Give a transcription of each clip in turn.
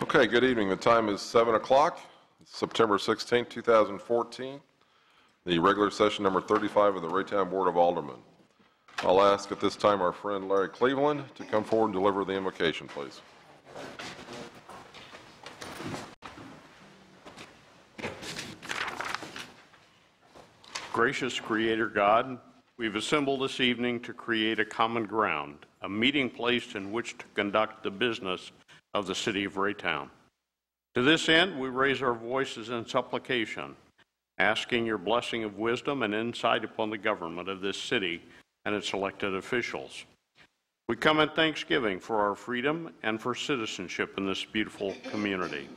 Okay, good evening. The time is 7 o'clock, September 16, 2014, the regular session number 35 of the Raytown Board of Aldermen. I'll ask at this time our friend Larry Cleveland to come forward and deliver the invocation, please. Gracious Creator God, we've assembled this evening to create a common ground, a meeting place in which to conduct the business of the city of Raytown. To this end, we raise our voices in supplication, asking your blessing of wisdom and insight upon the government of this city and its elected officials. We come in thanksgiving for our freedom and for citizenship in this beautiful community.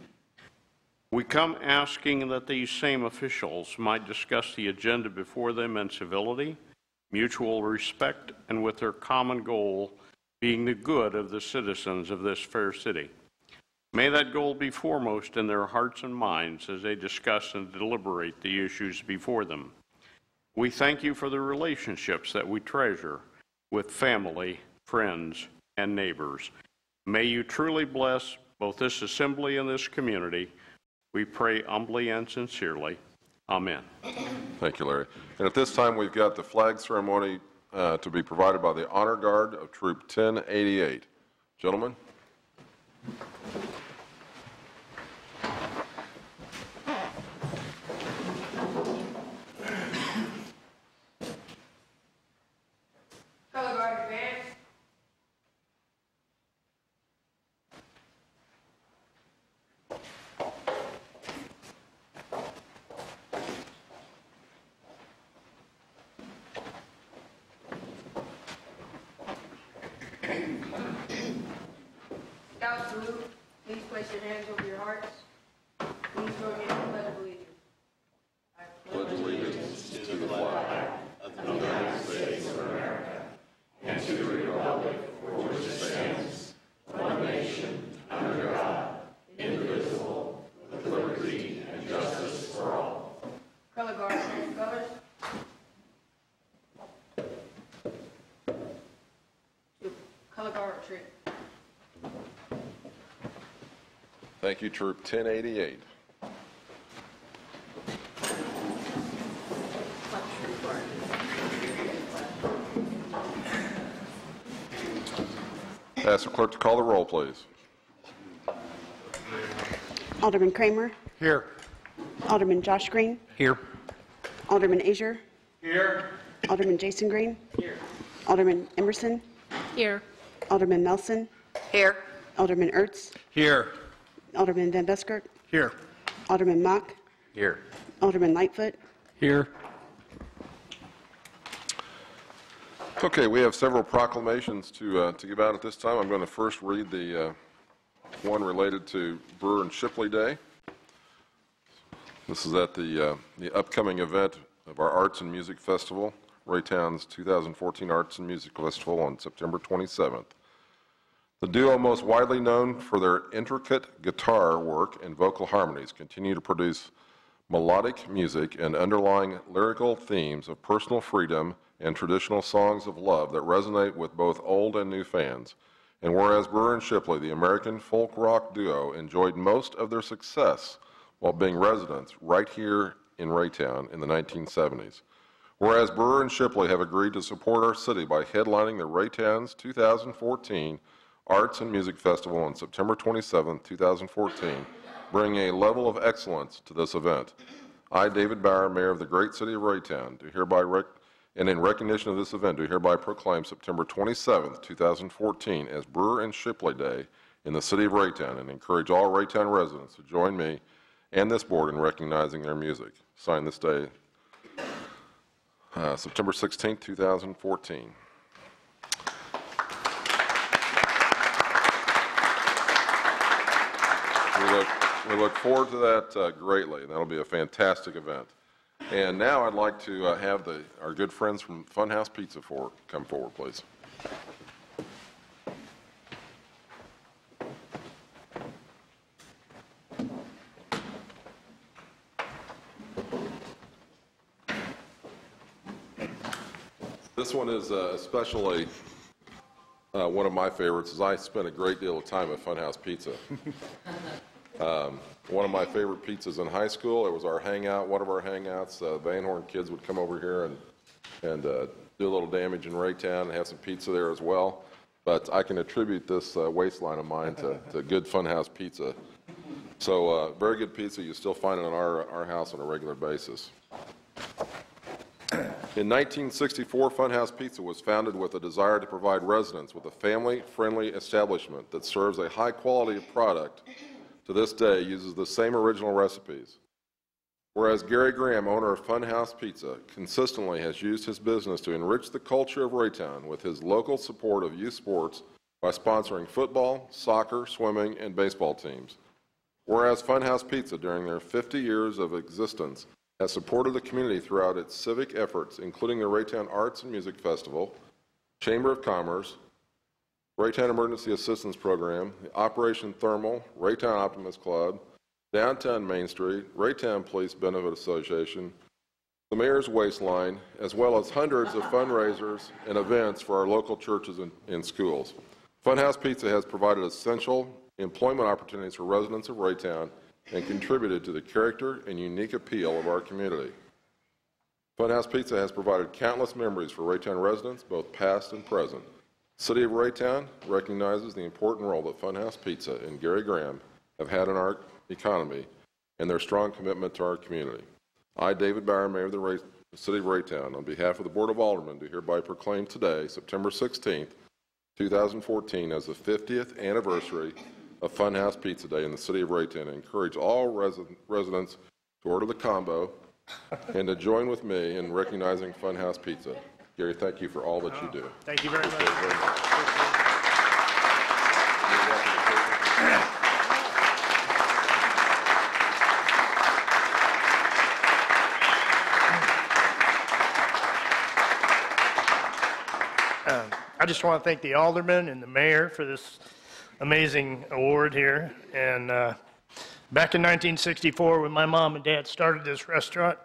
We come asking that these same officials might discuss the agenda before them in civility, mutual respect, and with their common goal being the good of the citizens of this fair city. May that goal be foremost in their hearts and minds as they discuss and deliberate the issues before them. We thank you for the relationships that we treasure with family, friends, and neighbors. May you truly bless both this assembly and this community. We pray humbly and sincerely. Amen. Thank you, Larry. And at this time, we've got the flag ceremony to be provided by the Honor Guard of Troop 1088. Gentlemen. Color Guard advance. Scout salute. Please place your hands over your hearts. Please join me in the Pledge of Allegiance. I pledge allegiance to the flag of the United States of America and to the republic for which it stands, one nation, under God, indivisible, with liberty and justice for all. Color Guard, stand colors. Color Guard retreat. Thank you, Troop 1088. Ask the clerk to call the roll, please. Alderman Kramer. Here. Alderman Josh Green. Here. Alderman Azier. Here. Alderman Jason Green. Here. Alderman Emerson. Here. Alderman Nelson. Here. Alderman Ertz. Here. Alderman Van Buskirk. Here. Alderman Mock. Here. Alderman Lightfoot. Here. Okay, we have several proclamations to give out at this time. I'm going to first read the one related to Brewer and Shipley Day. This is at the upcoming event of our Arts and Music Festival, Raytown's 2014 Arts and Music Festival on September 27th. The duo, most widely known for their intricate guitar work and vocal harmonies, continue to produce melodic music and underlying lyrical themes of personal freedom and traditional songs of love that resonate with both old and new fans. And whereas Brewer and Shipley, the American folk rock duo, enjoyed most of their success while being residents right here in Raytown in the 1970s. Whereas Brewer and Shipley have agreed to support our city by headlining the Raytown's 2014 Arts and Music Festival on September 27, 2014, bringing a level of excellence to this event. I, David Bauer, Mayor of the great city of Raytown, do hereby and in recognition of this event, do hereby proclaim September 27, 2014 as Brewer and Shipley Day in the city of Raytown and encourage all Raytown residents to join me and this board in recognizing their music. Signed this day, September 16, 2014. We look forward to that greatly, and that'll be a fantastic event. And now I'd like to have our good friends from Funhouse Pizza come forward, please. This one is especially one of my favorites is I spent a great deal of time at Funhouse Pizza. One of my favorite pizzas in high school, it was our hangout, one of our hangouts. Van Horn kids would come over here and do a little damage in Raytown and have some pizza there as well. But I can attribute this waistline of mine to good Funhouse Pizza. So very good pizza. You still find it in our house on a regular basis. In 1964, Funhouse Pizza was founded with a desire to provide residents with a family-friendly establishment that serves a high quality of product. To this day, uses the same original recipes. Whereas Gary Graham, owner of Funhouse Pizza, consistently has used his business to enrich the culture of Raytown with his local support of youth sports by sponsoring football, soccer, swimming, and baseball teams. Whereas Funhouse Pizza, during their 50 years of existence, has supported the community throughout its civic efforts, including the Raytown Arts and Music Festival, Chamber of Commerce, Raytown Emergency Assistance Program, the Operation Thermal, Raytown Optimist Club, Downtown Main Street, Raytown Police Benefit Association, the Mayor's Waistline, as well as hundreds of fundraisers and events for our local churches and schools. Funhouse Pizza has provided essential employment opportunities for residents of Raytown and contributed to the character and unique appeal of our community. Funhouse Pizza has provided countless memories for Raytown residents, both past and present. The City of Raytown recognizes the important role that Funhouse Pizza and Gary Graham have had in our economy and their strong commitment to our community. I, David Bauer, Mayor of the City of Raytown, on behalf of the Board of Aldermen, do hereby proclaim today, September 16th, 2014, as the 50th anniversary of Funhouse Pizza Day in the City of Raytown, and encourage all residents to order the combo and to join with me in recognizing Funhouse Pizza. Gary, thank you for all that you do. Thank you very much. I just want to thank the Alderman and the Mayor for this amazing award here. And back in 1964, when my mom and dad started this restaurant,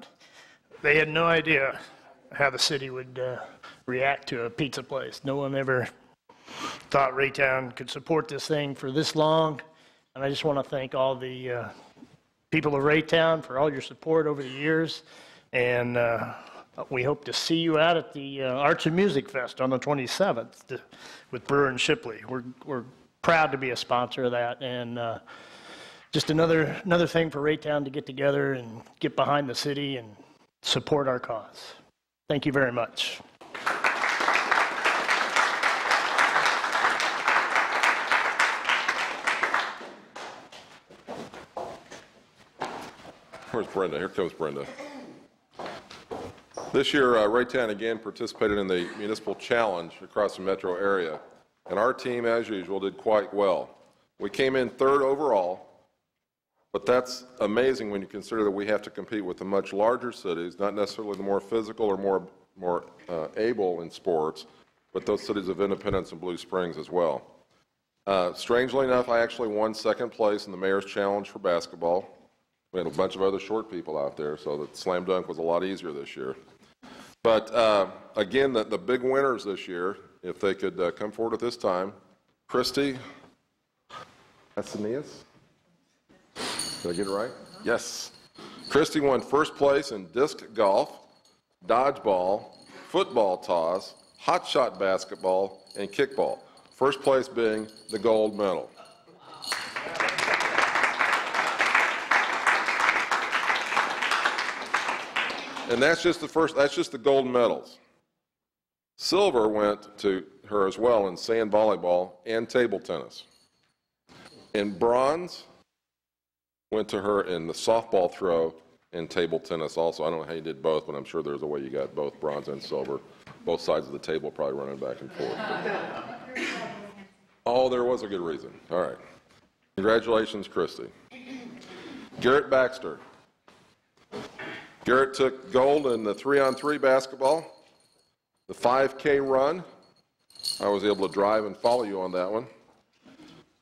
they had no idea how the city would react to a pizza place. No one ever thought Raytown could support this thing for this long. And I just want to thank all the people of Raytown for all your support over the years. And we hope to see you out at the Arts and Music Fest on the 27th with Brewer and Shipley. We're proud to be a sponsor of that. And just another thing for Raytown to get together and get behind the city and support our cause. Thank you very much. Where's Brenda? Here comes Brenda. This year, Raytown again participated in the Municipal Challenge across the metro area, and our team, as usual, did quite well. We came in third overall, but that's amazing when you consider that we have to compete with the much larger cities, not necessarily the more physical or more able in sports, but those cities of Independence and Blue Springs as well. Strangely enough, I actually won second place in the Mayor's Challenge for basketball. We had a bunch of other short people out there, so the slam dunk was a lot easier this year. But again, the big winners this year, if they could come forward at this time, Christy Asanias. Did I get it right? Yes. Christy won first place in disc golf, dodgeball, football toss, hot shot basketball, and kickball. First place being the gold medal. And that's just the gold medals. Silver went to her as well in sand volleyball and table tennis. And bronze went to her in the softball throw and table tennis also. I don't know how you did both, but I'm sure there's a way you got both bronze and silver. Both sides of the table probably running back and forth. Oh, there was a good reason. All right. Congratulations, Christy. Garrett Baxter. Garrett took gold in the 3-on-3 basketball, the 5K run. I was able to drive and follow you on that one.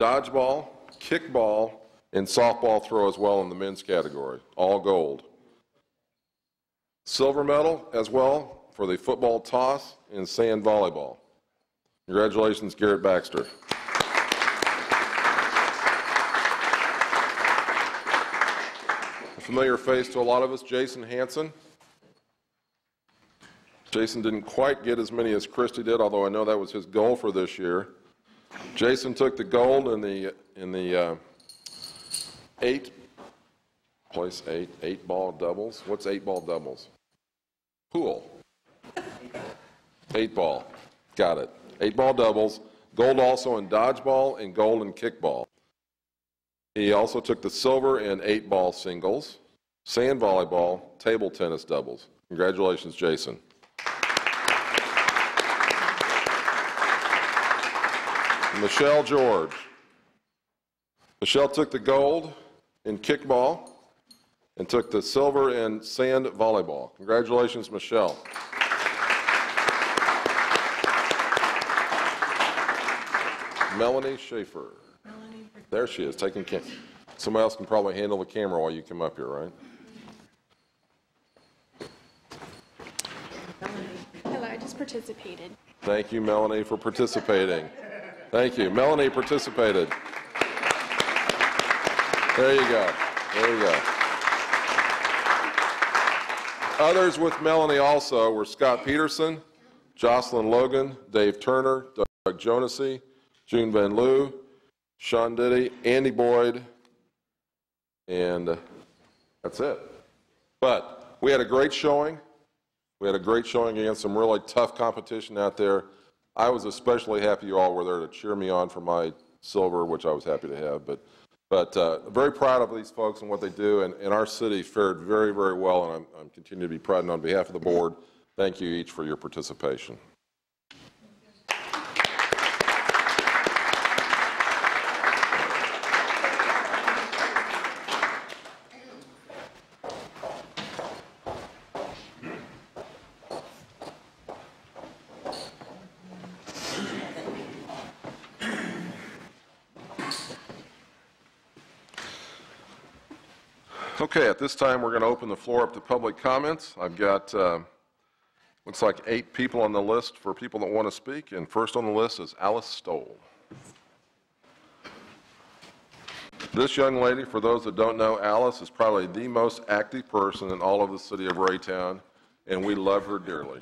Dodgeball, kickball, and softball throw as well in the men's category, all gold. Silver medal as well for the football toss and sand volleyball. Congratulations, Garrett Baxter. A familiar face to a lot of us, Jason Hansen. Jason didn't quite get as many as Christy did, although I know that was his goal for this year. Jason took the gold in the eight ball doubles. What's 8-ball doubles? Pool. 8-ball. Got it. 8-ball doubles. Gold also in dodgeball and gold in kickball. He also took the silver in 8-ball singles, sand volleyball, table tennis doubles. Congratulations, Jason. Michelle George. Michelle took the gold in kickball and took the silver in sand volleyball. Congratulations, Michelle. Melanie Schaefer. There she is, taking camera. Somebody else can probably handle the camera while you come up here, right? Hello, I just participated. Thank you, Melanie, for participating. Thank you. Melanie participated. There you go. There you go. Others with Melanie also were Scott Peterson, Jocelyn Logan, Dave Turner, Doug Jonasy, June Van Loo, Sean Diddy, Andy Boyd, and that's it. But we had a great showing. We had a great showing against some really tough competition out there. I was especially happy you all were there to cheer me on for my silver, which I was happy to have. But very proud of these folks and what they do, and our city fared very, very well, and I'm continuing to be proud. And on behalf of the board, thank you each for your participation. Okay, at this time, we're going to open the floor up to public comments. I've got, looks like 8 people on the list for people that want to speak, and first on the list is Alice Stoll. This young lady, for those that don't know, Alice is probably the most active person in all of the city of Raytown, and we love her dearly.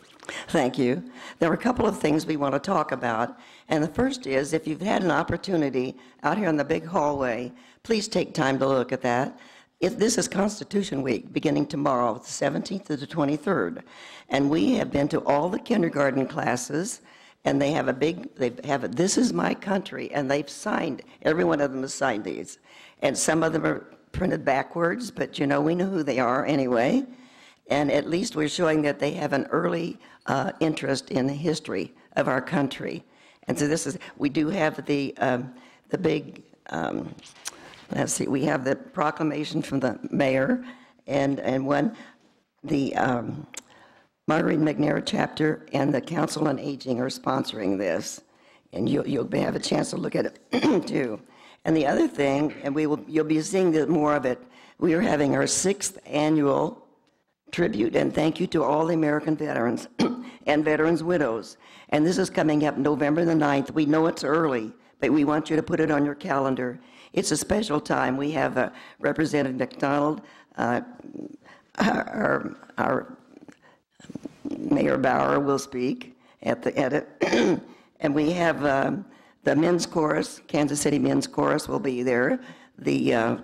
Thank you. There are a couple of things we want to talk about, and the first is if you've had an opportunity out here in the big hallway, please take time to look at that. This is Constitution Week, beginning tomorrow, the 17th to the 23rd, and we have been to all the kindergarten classes, and they have a This Is My Country, and they've signed, every one of them has signed these, and some of them are printed backwards, but you know, we know who they are anyway, and at least we're showing that they have an early interest in the history of our country. And so we do have the big, let's see, we have the proclamation from the mayor, and the Marguerite McNair chapter and the Council on Aging are sponsoring this, and you'll have a chance to look at it too. And the other thing, and you'll be seeing more of it, we are having our 6th annual tribute and thank you to all the American veterans and veterans' widows. And this is coming up November the 9th. We know it's early, but we want you to put it on your calendar. It's a special time. We have Representative McDonald, our Mayor Bauer will speak at it, and we have the men's chorus, Kansas City Men's Chorus will be there. Our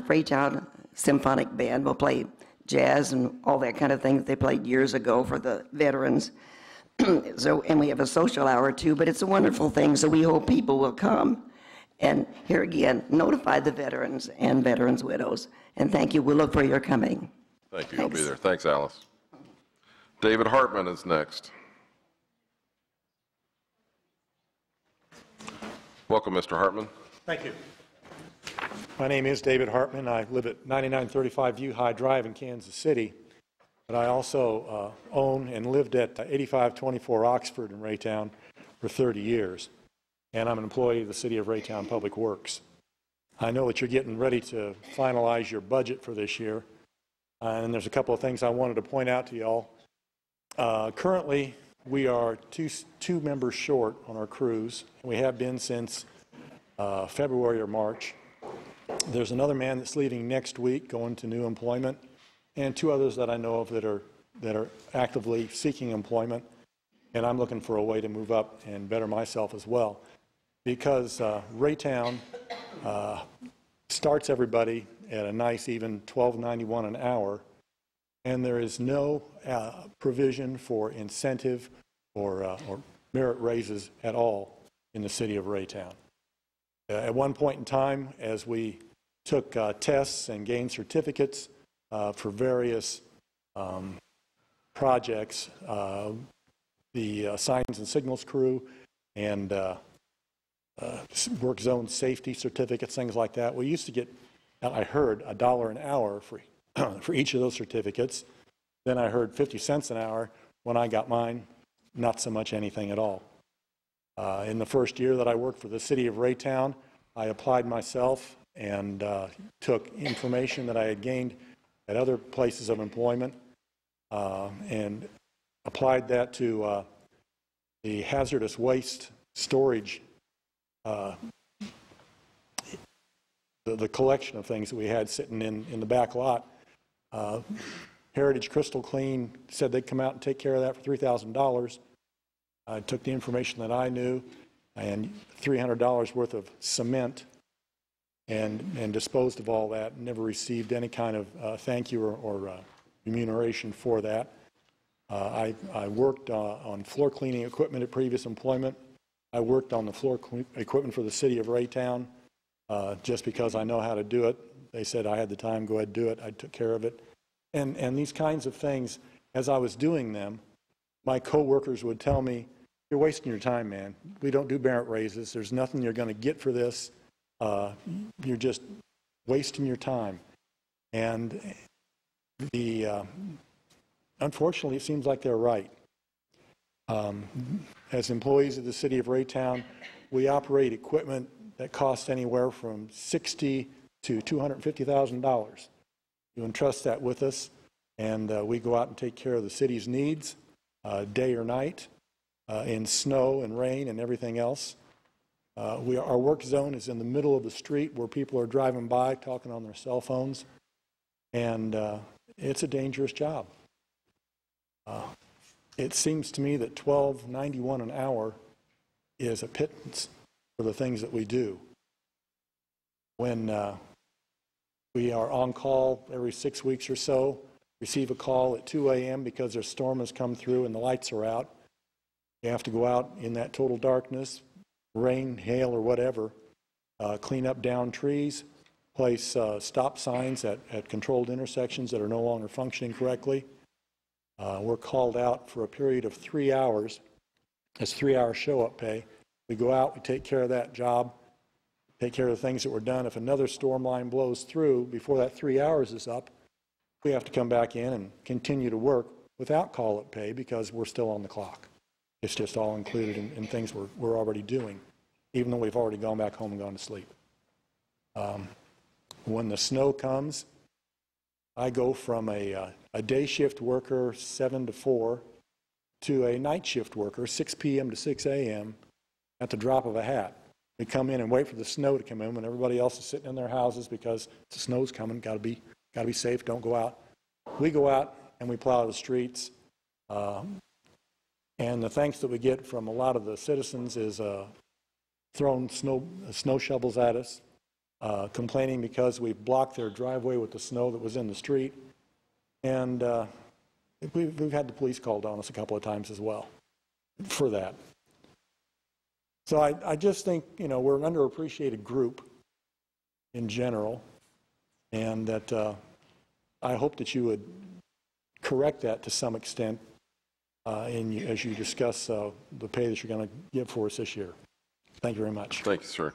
Raytown Symphonic Band will play jazz and all that kind of thing that they played years ago for the veterans. And we have a social hour too, but it's a wonderful thing, so we hope people will come. And here again, notify the veterans and veterans' widows. And thank you. We'll look for your coming. Thank you. Thanks. I'll be there. Thanks, Alice. David Hartman is next. Welcome, Mr. Hartman. Thank you. My name is David Hartman. I live at 9935 View High Drive in Kansas City, but I also own and lived at 8524 Oxford in Raytown for 30 years. And I'm an employee of the City of Raytown Public Works. I know that you're getting ready to finalize your budget for this year, and there's a couple of things I wanted to point out to y'all. Currently, we are two members short on our crews. We have been since February or March. There's another man that's leaving next week, going to new employment, and two others that I know of that are actively seeking employment. And I'm looking for a way to move up and better myself as well, because Raytown starts everybody at a nice even $12.91 an hour, and there is no provision for incentive or merit raises at all in the city of Raytown. At one point in time, as we took tests and gained certificates for various projects, the signs and signals crew and work zone safety certificates, things like that, we used to get, I heard, $1 an hour for each of those certificates. Then I heard 50 cents an hour. When I got mine, not so much anything at all. In the first year that I worked for the city of Raytown, I applied myself and took information that I had gained at other places of employment and applied that to the hazardous waste storage, the collection of things that we had sitting in the back lot. Heritage Crystal Clean said they'd come out and take care of that for $3,000. I took the information that I knew and $300 worth of cement and disposed of all that, and never received any kind of thank you or remuneration for that. I worked on floor cleaning equipment at previous employment. I worked on the floor equipment for the city of Raytown just because I know how to do it. They said I had the time, go ahead and do it. I took care of it. And these kinds of things, as I was doing them, my coworkers would tell me, "You're wasting your time, man. We don't do merit raises. There's nothing you're going to get for this. You're just wasting your time." And unfortunately, it seems like they're right. As employees of the city of Raytown, we operate equipment that costs anywhere from $60,000 to $250,000. You entrust that with us, and we go out and take care of the city's needs, day or night, in snow and rain and everything else. Our work zone is in the middle of the street where people are driving by talking on their cell phones, and it's a dangerous job. It seems to me that $12.91 an hour is a pittance for the things that we do. When we are on call every 6 weeks or so, receive a call at 2 a.m. because their storm has come through and the lights are out. You have to go out in that total darkness, rain, hail, or whatever, clean up downed trees, place stop signs at controlled intersections that are no longer functioning correctly. We're called out for a period of 3 hours. That's 3-hour show-up pay. We go out, we take care of that job, take care of the things that were done. If another storm line blows through before that 3 hours is up, we have to come back in and continue to work without call-up pay because we're still on the clock. It's just all included in things we're already doing, even though we've already gone back home and gone to sleep. When the snow comes, I go from a day shift worker, 7 to 4, to a night shift worker, 6 p.m. to 6 a.m. at the drop of a hat. We come in and wait for the snow to come in when everybody else is sitting in their houses because the snow's coming. Got to be safe. Don't go out. We go out and we plow the streets. And the thanks that we get from a lot of the citizens is throwing snow shovels at us, complaining because we blocked their driveway with the snow that was in the street. And we've had the police called on us a couple of times as well for that. So I just think, we're an underappreciated group in general, and that I hope that you would correct that to some extent as you discuss the pay that you're going to give for us this year. Thank you very much. Thank you, sir.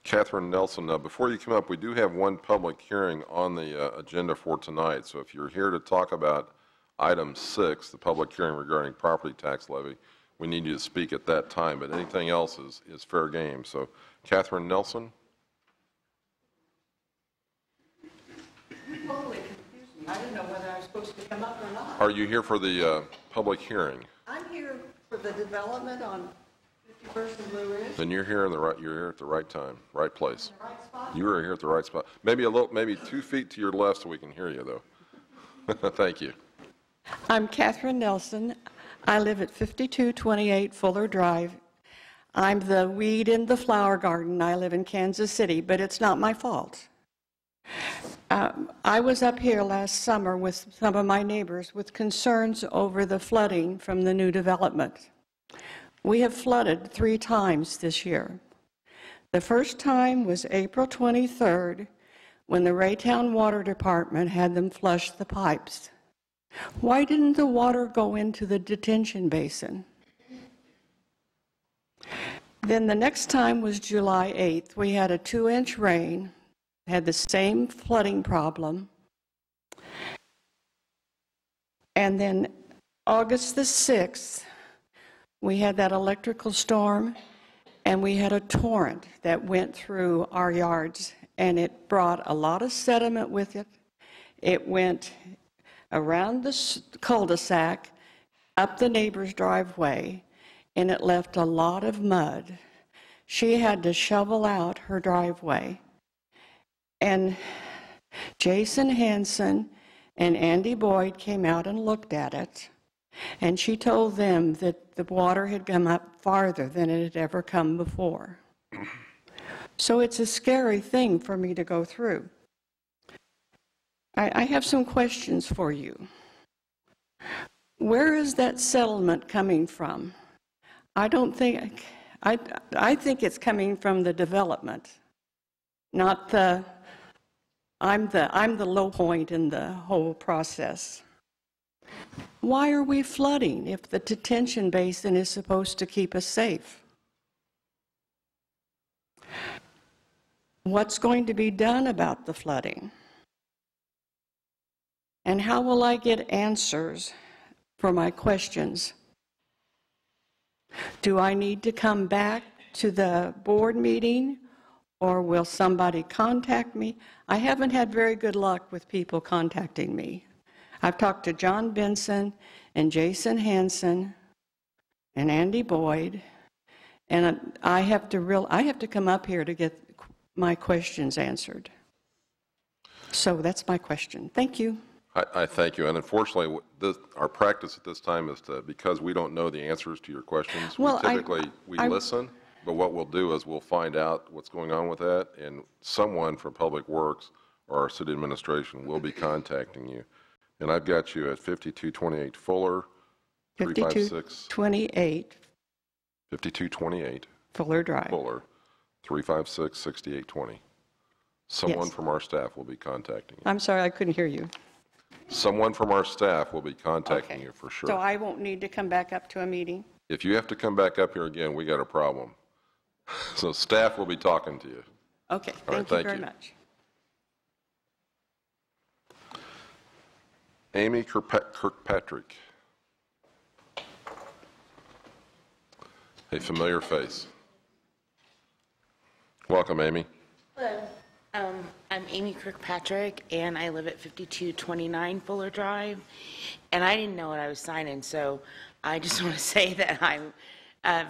Catherine Nelson, before you come up, we do have one public hearing on the agenda for tonight. So if you're here to talk about item 6, the public hearing regarding property tax levy, we need you to speak at that time. But anything else is fair game. So Catherine Nelson. Totally confused me. I didn't know whether I was supposed to come up or not. Are you here for the public hearing. I'm here for the development on 51st and Blue Ridge. Then you're here at the right time, right place. You are here at the right spot. Maybe 2 feet to your left so we can hear you, though. Thank you. I'm Catherine Nelson. I live at 5228 Fuller Drive. I'm the weed in the flower garden. I live in Kansas City, but it's not my fault. I was up here last summer with some of my neighbors with concerns over the flooding from the new development. We have flooded 3 times this year. The first time was April 23rd when the Raytown Water Department had them flush the pipes. Why didn't the water go into the detention basin? Then the next time was July 8th. We had a 2-inch rain, had the same flooding problem. And then August the 6th, we had that electrical storm, and we had a torrent that went through our yards, and it brought a lot of sediment with it. It went around the cul-de-sac, up the neighbor's driveway, and it left a lot of mud. She had to shovel out her driveway. And Jason Hansen and Andy Boyd came out and looked at it, and she told them that the water had come up farther than it had ever come before. So it's a scary thing for me to go through. I have some questions for you. Where is that settlement coming from? I think it's coming from the development, not the, I'm the low point in the whole process. Why are we flooding if the detention basin is supposed to keep us safe? What's going to be done about the flooding? And how will I get answers for my questions? Do I need to come back to the board meeting, or will somebody contact me? I haven't had very good luck with people contacting me. I've talked to John Benson and Jason Hansen and Andy Boyd, and I have to come up here to get my questions answered. So that's my question. Thank you. I thank you. And unfortunately, our practice at this time is because we don't know the answers to your questions, Well, we listen, but what we'll do is we'll find out what's going on with that, and someone from Public Works or our city administration will be contacting you. And I've got you at 5228 Fuller, 356. 5228 Fuller Drive. Fuller, 356-6820. Someone Yes. from our staff will be contacting you. I'm sorry, I couldn't hear you. Someone from our staff will be contacting Okay. you for sure. So I won't need to come back up to a meeting? If you have to come back up here again, we got a problem. So staff will be talking to you. Okay, All right, thank you thank very you. much. Amy Kirkpatrick. A familiar face. Welcome, Amy. Hello. I'm Amy Kirkpatrick, and I live at 5229 Fuller Drive. And I didn't know what I was signing, so I just want to say that I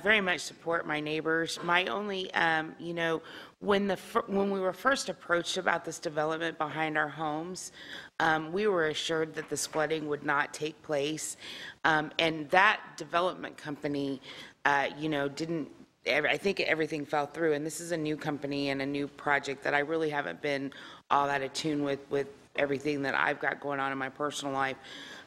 very much support my neighbors. My only, when we were first approached about this development behind our homes, we were assured that this flooding would not take place. And that development company, didn't. I think everything fell through, and this is a new company and a new project that I really haven't been all that attuned with everything that I've got going on in my personal life.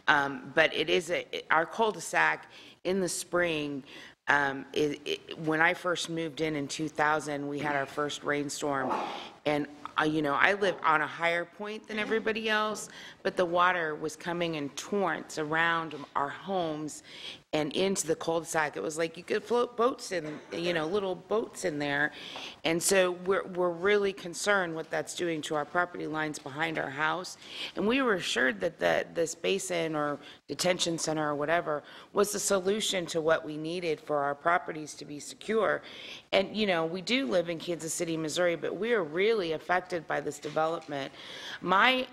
But it is our cul-de-sac in the spring. When I first moved in 2000, we had our first rainstorm, and I live on a higher point than everybody else, but the water was coming in torrents around our homes, and into the cul-de-sac. It was like you could float boats in, little boats in there. And so we're really concerned what that's doing to our property lines behind our house. And we were assured that this basin or detention center or whatever was the solution to what we needed for our properties to be secure. And, we do live in Kansas City, Missouri, but we are really affected by this development. My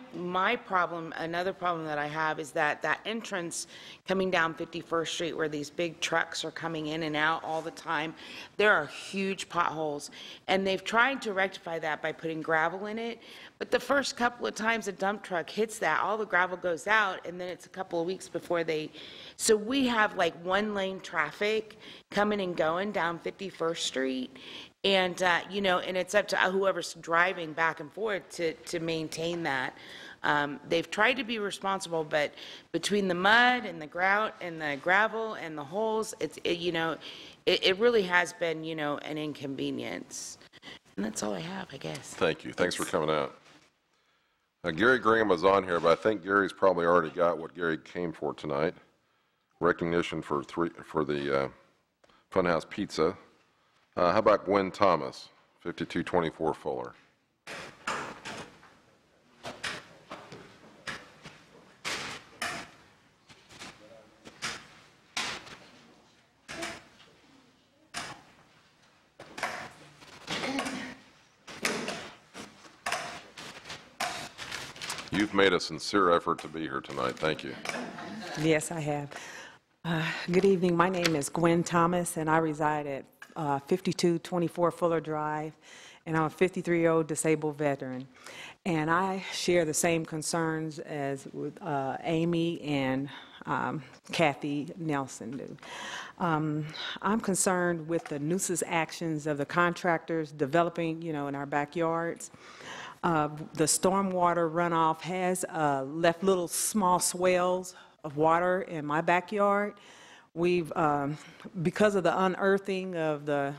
problem, another problem that I have is that entrance coming down 51st Street where these big trucks are coming in and out all the time, there are huge potholes. And they've tried to rectify that by putting gravel in it. But the first couple of times a dump truck hits that, all the gravel goes out, and then it's a couple of weeks before so we have like one lane traffic coming and going down 51st Street. And, and it's up to whoever's driving back and forth to maintain that. They've tried to be responsible, but between the mud and the grout and the gravel and the holes, it really has been, an inconvenience. And that's all I have, I guess. Thank you. Thanks for coming out. Gary Graham was on here, but I think Gary's probably already got what Gary came for tonight. Recognition for the Funhouse Pizza. How about Gwen Thomas, 5224 Fuller? You've made a sincere effort to be here tonight. Thank you. Yes, I have. Good evening. My name is Gwen Thomas, and I reside at 5224 Fuller Drive, and I'm a 53-year-old disabled veteran. And I share the same concerns as with Amy and Kathy Nelson do. I'm concerned with the nuisance actions of the contractors developing, in our backyards. The stormwater runoff has left little small swells of water in my backyard. We've, because of the unearthing of the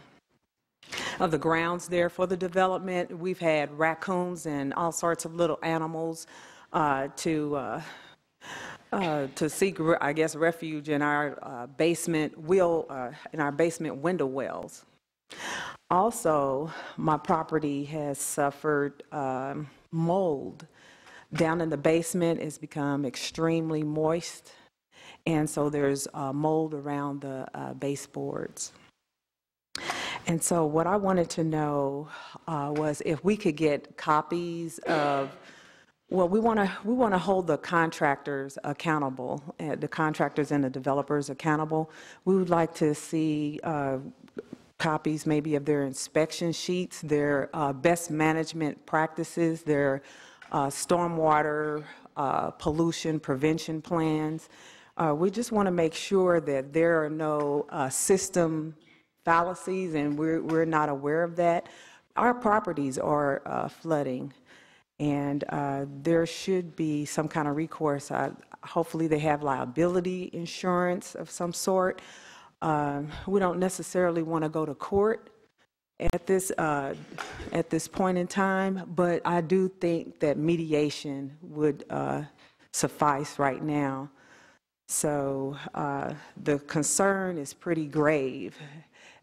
grounds there for the development, we've had raccoons and all sorts of little animals to seek, I guess, refuge in our basement window wells. Also, my property has suffered mold. Down in the basement, it's become extremely moist, and so there's mold around the baseboards. And so what I wanted to know was if we could get copies of, well, we want to hold the contractors accountable, the contractors and the developers accountable. We would like to see copies maybe of their inspection sheets, their best management practices, their stormwater pollution prevention plans. We just want to make sure that there are no system fallacies, and we're not aware of that. Our properties are flooding, and there should be some kind of recourse. Hopefully they have liability insurance of some sort. We don't necessarily want to go to court at this point in time, but I do think that mediation would suffice right now. So the concern is pretty grave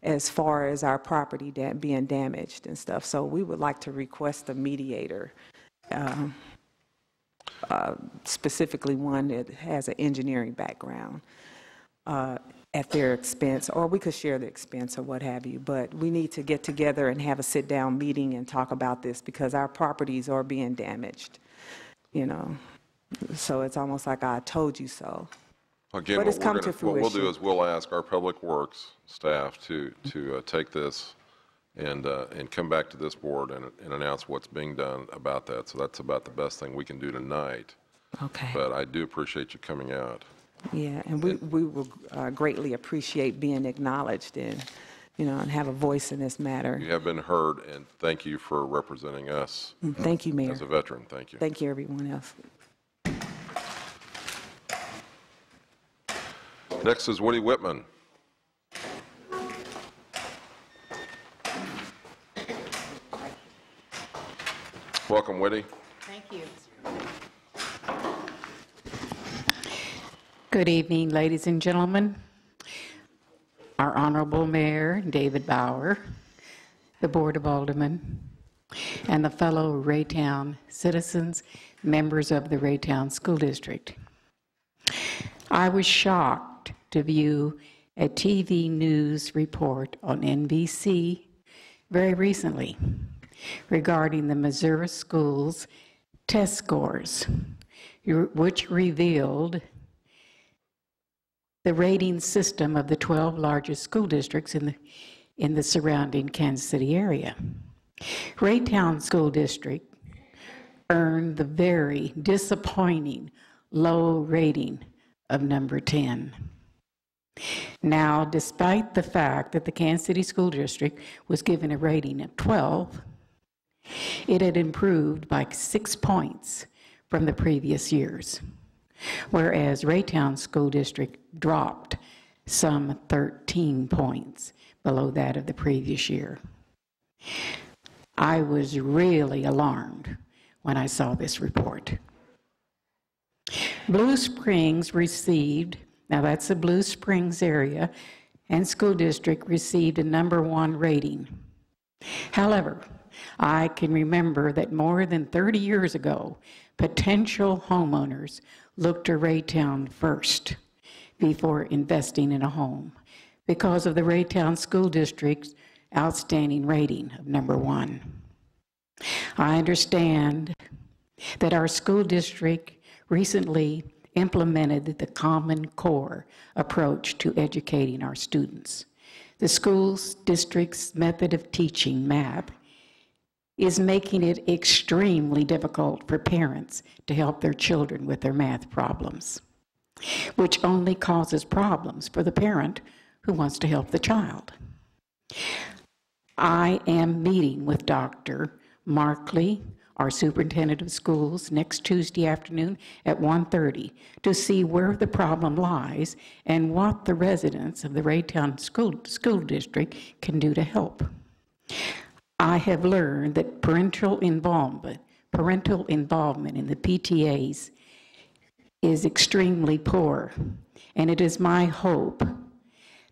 as far as our property being damaged and stuff. So we would like to request a mediator, specifically one that has an engineering background, at their expense, or we could share the expense or what have you. But we need to get together and have a sit-down meeting and talk about this because our properties are being damaged, So it's almost like I told you so. Again, but it's come to what we'll fruition. do is we'll ask our Public Works staff to take this and come back to this board and announce what's being done about that. So that's about the best thing we can do tonight. Okay. But I do appreciate you coming out. Yeah, and we will greatly appreciate being acknowledged and, and have a voice in this matter. You have been heard, and thank you for representing us. Thank you, Mayor. As a veteran, thank you. Thank you, everyone else. Next is Woody Whitman. Welcome, Woody. Thank you. Good evening, ladies and gentlemen. our Honorable Mayor, David Bauer, the Board of Aldermen, and the fellow Raytown citizens, members of the Raytown School District. I was shocked to view a TV news report on NBC very recently regarding the Missouri schools' test scores, which revealed the rating system of the 12 largest school districts in the surrounding Kansas City area. Raytown School District earned the very disappointing low rating of number 10. Now, despite the fact that the Kansas City School District was given a rating of 12, it had improved by 6 points from the previous years, whereas Raytown School District dropped some 13 points below that of the previous year. I was really alarmed when I saw this report. Blue Springs received, now that's the Blue Springs area, and school district received a number 1 rating. However, I can remember that more than 30 years ago, potential homeowners looked to Raytown first before investing in a home because of the Raytown School District's outstanding rating of number 1. I understand that our school district recently implemented the Common Core approach to educating our students. The school district's method of teaching math is making it extremely difficult for parents to help their children with their math problems, which only causes problems for the parent who wants to help the child. I am meeting with Dr. Markley, our superintendent of schools, next Tuesday afternoon at 1:30 to see where the problem lies and what the residents of the Raytown School District can do to help. I have learned that parental involvement in the PTAs is extremely poor, and it is my hope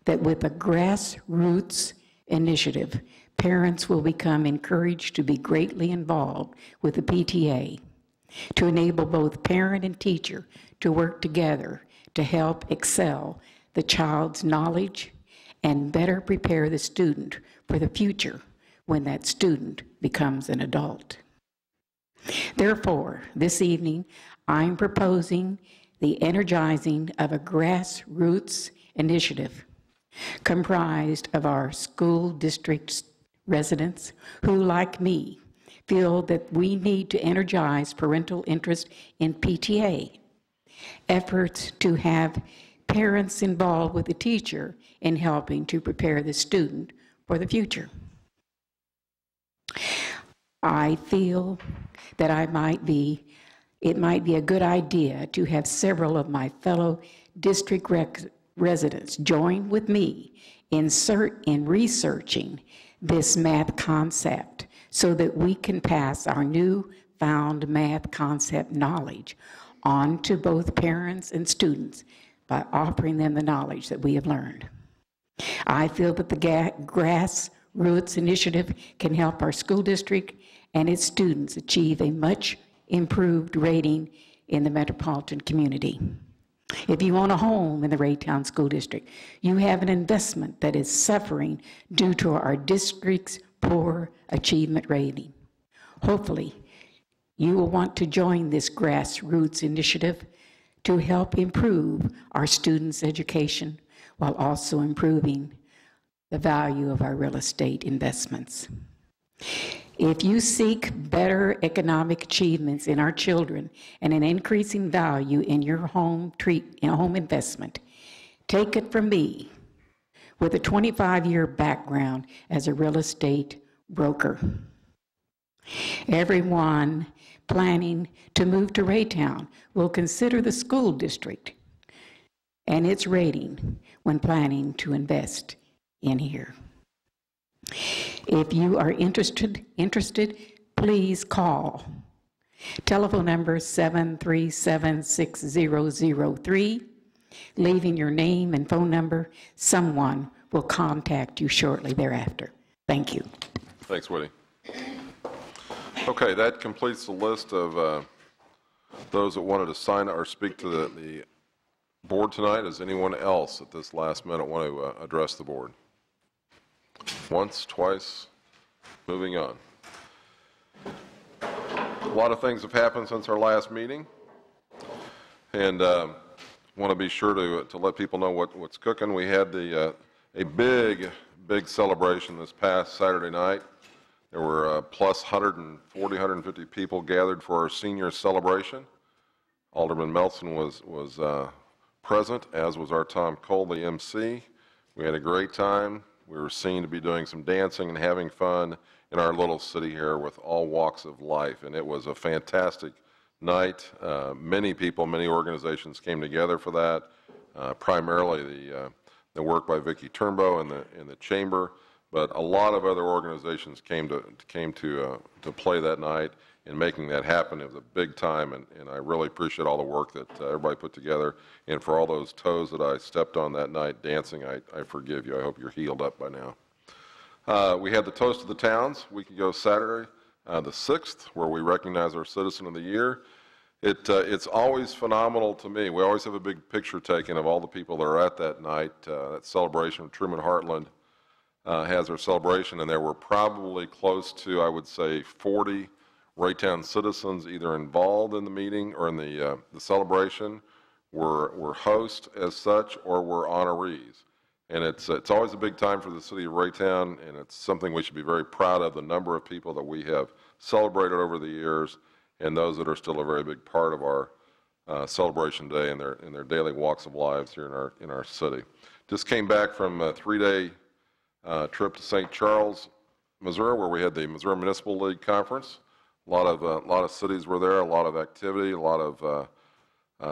that with a grassroots initiative, parents will become encouraged to be greatly involved with the PTA to enable both parent and teacher to work together to help excel the child's knowledge and better prepare the student for the future when that student becomes an adult. Therefore, this evening, I'm proposing the energizing of a grassroots initiative comprised of our school district's residents who, like me, feel that we need to energize parental interest in PTA, efforts to have parents involved with the teacher in helping to prepare the student for the future. I feel that it might be a good idea to have several of my fellow district residents join with me in researching this math concept so that we can pass our newfound math concept knowledge on to both parents and students by offering them the knowledge that we have learned. I feel that the grassroots initiative can help our school district and its students achieve a much improved rating in the metropolitan community. If you own a home in the Raytown School District, you have an investment that is suffering due to our district's poor achievement rating. Hopefully, you will want to join this grassroots initiative to help improve our students' education while also improving the value of our real estate investments. If you seek better economic achievements in our children and an increasing value in your home investment, take it from me with a 25-year background as a real estate broker. Everyone planning to move to Raytown will consider the school district and its rating when planning to invest in here. If you are interested, please call. Telephone number 737-6003. Leaving your name and phone number, someone will contact you shortly thereafter. Thank you. Thanks, Woody. Okay, that completes the list of those that wanted to sign or speak to the board tonight. Does anyone else at this last minute want to address the board? Once, twice, moving on. A lot of things have happened since our last meeting, and want to be sure to let people know what's cooking. We had a big celebration this past Saturday night. There were plus 140, 150 people gathered for our senior celebration. Alderman Melson was present, as was our Tom Cole, the MC. We had a great time. We were seen to be doing some dancing and having fun in our little city here with all walks of life, and it was a fantastic night. Many people, many organizations came together for that, primarily the work by Vicki Turnbow in the chamber, but a lot of other organizations came to play that night in making that happen. It was a big time, and I really appreciate all the work that everybody put together. And for all those toes that I stepped on that night dancing, I forgive you. I hope you're healed up by now. We had the Toast of the Towns a week ago Saturday, the 6th, where we recognize our Citizen of the Year. It's always phenomenal to me. We always have a big picture taken of all the people that are at that night, that celebration. Truman Heartland has our celebration, and there were probably close to, I would say, 40 Raytown citizens either involved in the meeting or in the celebration, were hosts as such, or were honorees. And it's always a big time for the city of Raytown, and it's something we should be very proud of, the number of people that we have celebrated over the years, and those that are still a very big part of our celebration day in their daily walks of lives here in our city. Just came back from a 3-day trip to St. Charles, Missouri, where we had the Missouri Municipal League Conference. A lot of cities were there, a lot of activity, a lot of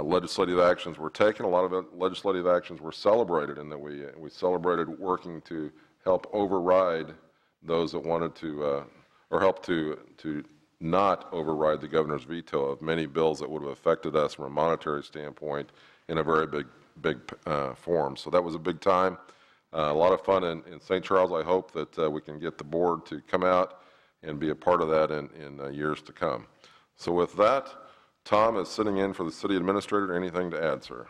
legislative actions were taken, a lot of legislative actions were celebrated, and that we celebrated working to help override those that wanted to, or help to not override the governor's veto of many bills that would have affected us from a monetary standpoint in a very big form. So that was a big time. A lot of fun in St. Charles. I hope that we can get the board to come out and be a part of that in years to come. So with that, Tom is sitting in for the city administrator. Anything to add, sir?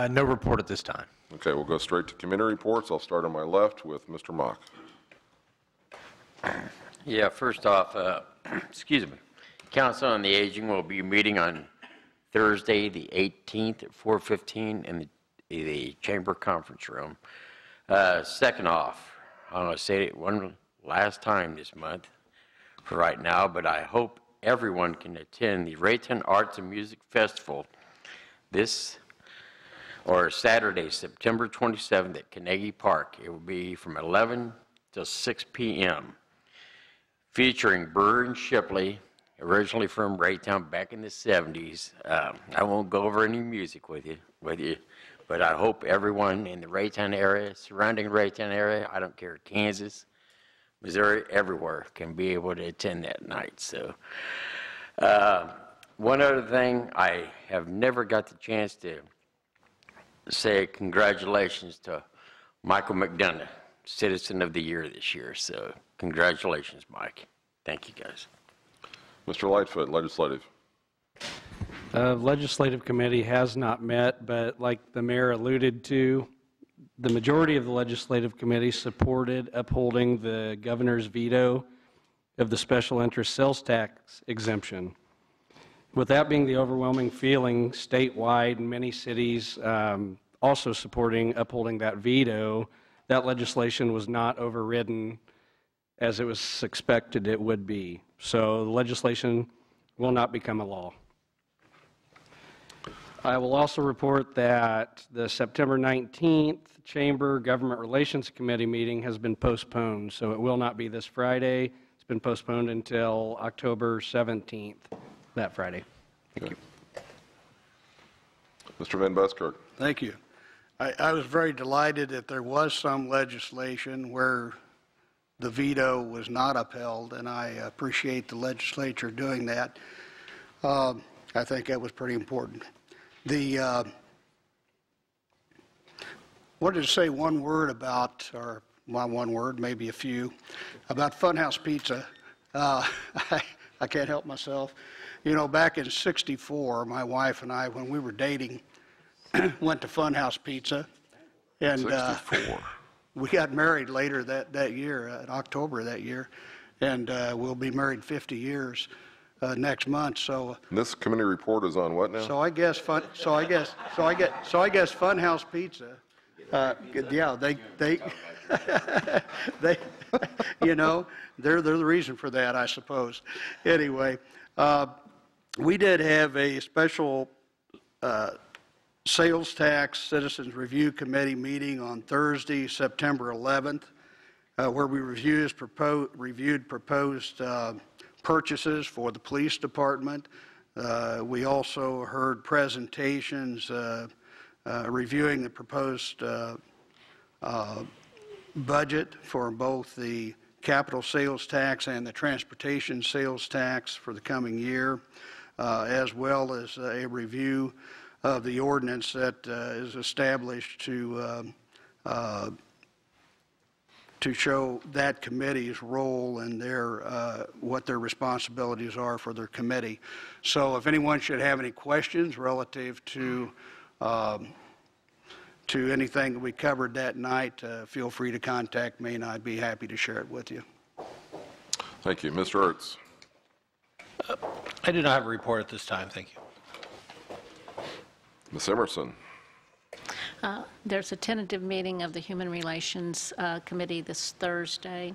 No report at this time. Okay, we'll go straight to committee reports. I'll start on my left with Mr. Mock. Yeah, first off, excuse me, Council on the Aging will be meeting on Thursday, the 18th at 4:15 in the Chamber Conference Room. Second off, I'm going to say it one last time this month for right now, but I hope everyone can attend the Raytown Arts and Music Festival Saturday, September 27th at Carnegie Park. It will be from 11 to 6 p.m. featuring Burr and Shipley, originally from Raytown back in the 70s. I won't go over any music with you, but I hope everyone in the Raytown area, surrounding Raytown area, I don't care, Kansas, Missouri, everywhere, can be able to attend that night. So, one other thing, I have never got the chance to say congratulations to Michael McDonough, Citizen of the Year this year. So, congratulations, Mike. Thank you, guys. Mr. Lightfoot, legislative. Legislative committee has not met, but like the mayor alluded to, the majority of the legislative committee supported upholding the governor's veto of the special interest sales tax exemption. With that being the overwhelming feeling statewide and many cities also supporting upholding that veto, that legislation was not overridden as it was expected it would be. So the legislation will not become a law. I will also report that the September 19th Chamber Government Relations Committee meeting has been postponed, so it will not be this Friday. It's been postponed until October 17th, that Friday. Thank you. Mr. Van Buskirk. Thank you. I was very delighted that there was some legislation where the veto was not upheld, and I appreciate the legislature doing that. I think that was pretty important. wanted to say one word about, or not one word, maybe a few, about Funhouse Pizza. I can't help myself. You know, back in '64, my wife and I, when we were dating, went to Funhouse Pizza. And 64. We got married later that year, in October that year, and we'll be married 50 years next month. So And this committee report is on what now? so I guess Funhouse Pizza. Yeah, they they you know, they're the reason for that, I suppose. Anyway, we did have a special Sales Tax Citizens Review Committee meeting on Thursday, September 11th, where we reviewed proposed purchases for the police department. We also heard presentations reviewing the proposed budget for both the capital sales tax and the transportation sales tax for the coming year, as well as a review of the ordinance that is established to show that committee's role and what their responsibilities are for their committee. So if anyone should have any questions relative to anything that we covered that night, feel free to contact me and I'd be happy to share it with you. Thank you. Mr. Ertz. I do not have a report at this time. Thank you. Ms. Emerson. There's a tentative meeting of the Human Relations Committee this Thursday.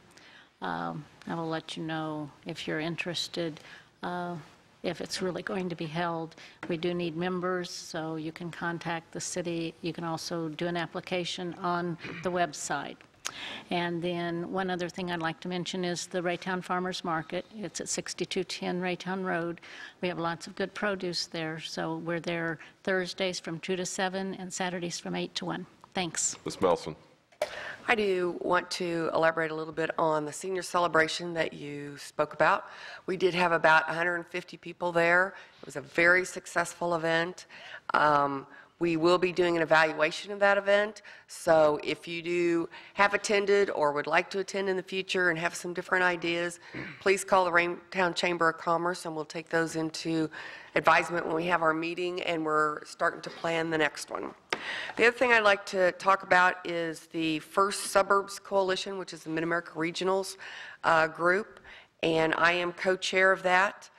I will let you know if you're interested, if it's really going to be held. We do need members, so you can contact the city. You can also do an application on the website. And then one other thing I'd like to mention is the Raytown Farmers Market. It's at 6210 Raytown Road. We have lots of good produce there, so we're there Thursdays from 2 to 7 and Saturdays from 8 to 1. Thanks. Ms. Melson. I do want to elaborate a little bit on the senior celebration that you spoke about. We did have about 150 people there. It was a very successful event. We will be doing an evaluation of that event, so if you have attended or would like to attend in the future and have some different ideas, please call the Raytown Chamber of Commerce and we'll take those into advisement when we have our meeting and we're starting to plan the next one. The other thing I'd like to talk about is the First Suburbs Coalition, which is the Mid-America Regionals group, and I am co-chair of that.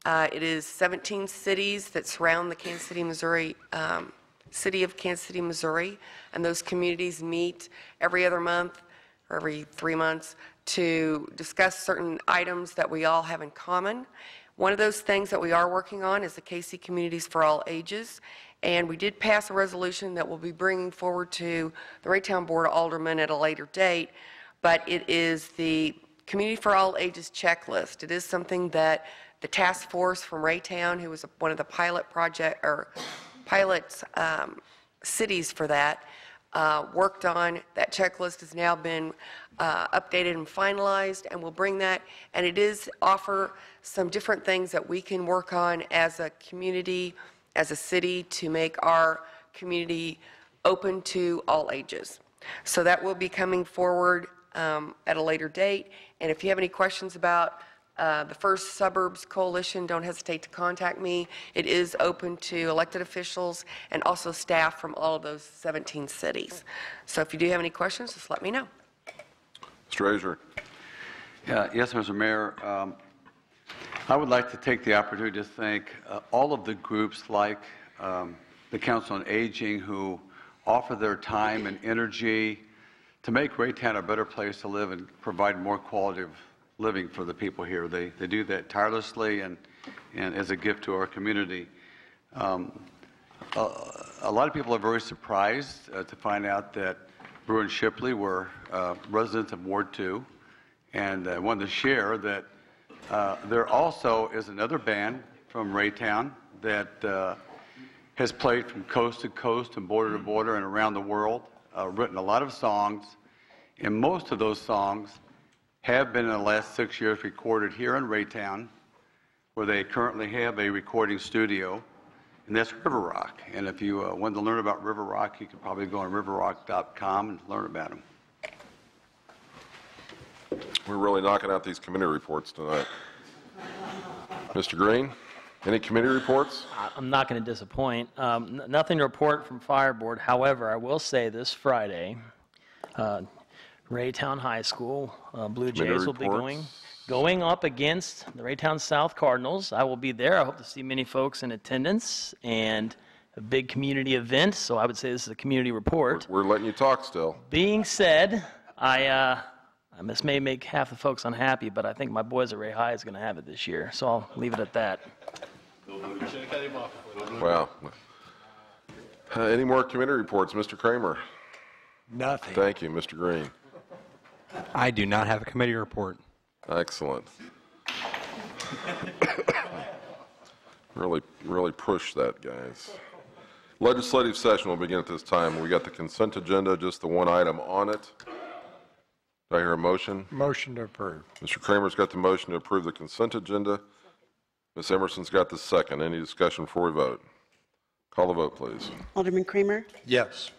It is 17 cities that surround the Kansas City, Missouri city of Kansas City, Missouri, and those communities meet every other month or every 3 months to discuss certain items that we all have in common. One of those things that we are working on is the KC Communities for All Ages, and we did pass a resolution that we'll be bringing forward to the Raytown Board of Aldermen at a later date, but it is the Community for All Ages checklist. It is something that the task force from Raytown, who was one of the pilot cities for that, worked on. That checklist has now been updated and finalized, and we'll bring that, and it is offer some different things that we can work on as a community, as a city, to make our community open to all ages. So that will be coming forward at a later date, and if you have any questions about the First Suburbs Coalition, don't hesitate to contact me. It is open to elected officials and also staff from all of those 17 cities. So if you do have any questions, just let me know. Mr. Azure. Yes, Mr. Mayor. I would like to take the opportunity to thank all of the groups like the Council on Aging who offer their time and energy to make Raytown a better place to live and provide more quality of living for the people here. They do that tirelessly and as a gift to our community. A lot of people are very surprised to find out that Brewer and Shipley were residents of Ward 2, and I wanted to share that there also is another band from Raytown that has played from coast to coast and border to border and around the world, written a lot of songs, and most of those songs have been in the last 6 years recorded here in Raytown, where they currently have a recording studio. and that's River Rock. And if you want to learn about River Rock, you can probably go on riverrock.com and learn about them. We're really knocking out these committee reports tonight. Mr. Green, any committee reports? I'm not going to disappoint. Nothing to report from Fire Board. However, I will say this Friday, Raytown High School Blue Committee Jays will be reports. going up against the Raytown South Cardinals. I will be there. I hope to see many folks in attendance and a big community event. So I would say this is a community report. We're letting you talk still. Being said, this may make half the folks unhappy, but I think my boys at Ray High is going to have it this year. So I'll leave it at that. Wow. Any more committee reports? Mr. Kramer? Nothing. Thank you, Mr. Green. I do not have a committee report. Excellent. Really push that, guys. Legislative session will begin at this time. We got the consent agenda, just the one item on it. Do I hear a motion? Motion to approve. Mr. Kramer's got the motion to approve the consent agenda. Ms. Emerson's got the second. Any discussion before we vote? Call the vote, please. Alderman Kramer? Yes.